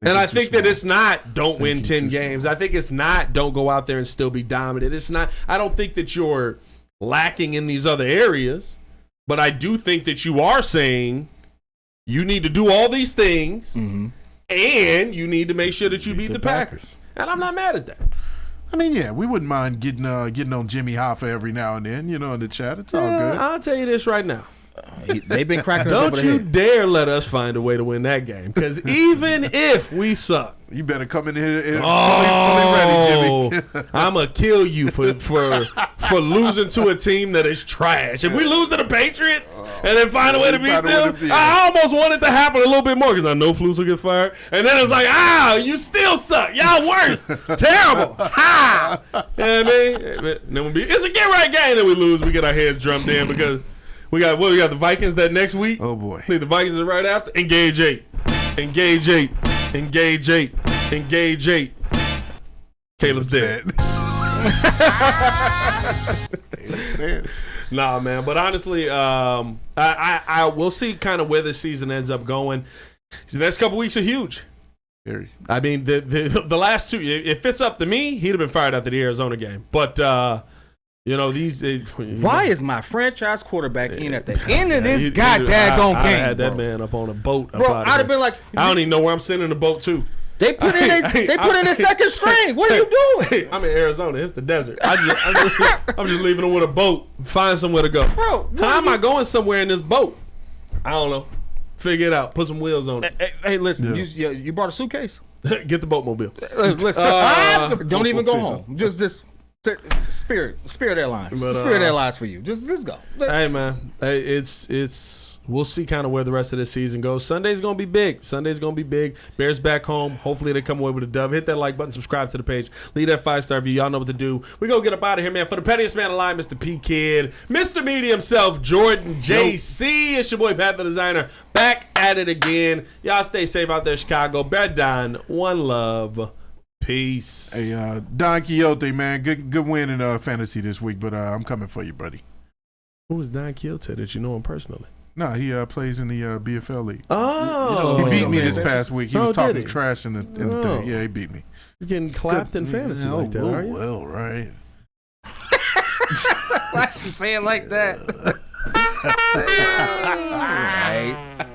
And I think that it's not don't win 10 games. I think it's not don't go out there and still be dominant. It's not. I don't think that you're lacking in these other areas, but I do think that you are saying you need to do all these things. Mm-hmm. And you need to make sure that you beat the Packers. And I'm not mad at that. I mean, we wouldn't mind getting on Jimmy Hoffa every now and then, in the chat. It's all good. I'll tell you this right now. They've been cracking us over the head. Don't you dare let us find a way to win that game. Because even if we suck. You better come in here fully ready, Jimmy. I'm going to kill you for losing to a team that is trash. If we lose to the Patriots and then find a way to beat them, I almost want it to happen a little bit more because I know Flus will get fired. And then it's like, you still suck. Y'all worse. Terrible. Ha! You know what I mean? It's a get-right game that we lose. We get our heads drummed in because we got the Vikings that next week. Oh, boy. I think the Vikings are right after. Engage 8. Engage 8. Engage 8. Engage 8. Caleb's dead. Nah, man. But honestly, I will see kind of where the season ends up going. The next couple weeks are huge. I mean, the last two, if it's up to me, he'd have been fired after the Arizona game. But, why is my franchise quarterback in at the end of this goddamn game? I had that man up on a boat. Bro, I'd have been like, I don't even know where I'm sitting in the boat, too. They put in a second string. What are you doing? I'm in Arizona. It's the desert. I'm just leaving them with a boat. Find somewhere to go. Bro, how am I going somewhere in this boat? I don't know. Figure it out. Put some wheels on it. Hey, listen. You brought a suitcase? Get the boatmobile. Listen, don't even go home. Just Spirit Airlines. Spirit Airlines for you. Just go. Hey man, it's we'll see kind of where the rest of this season goes. Sunday's gonna be big. Bears back home. Hopefully they come away with a dub. Hit that like button, subscribe to the page, leave that 5-star review. Y'all know what to do. We gonna get up out of here, man. For the pettiest man alive, Mr. P Kid, Mr. Media himself, Jordan JC. It's your boy Pat the Designer, back at it again. Y'all stay safe out there, Chicago. Bear down. One love. Peace. Hey, Don Quixote, man, good win in fantasy this week, but I'm coming for you, buddy. Who is Don Quixote that you know him personally? No, he plays in the BFL league. Oh, he beat me this past week. He was talking trash in the thing. Yeah, he beat me. You're getting clapped in fantasy like that, are you? Well, right. Why you saying like that? All right.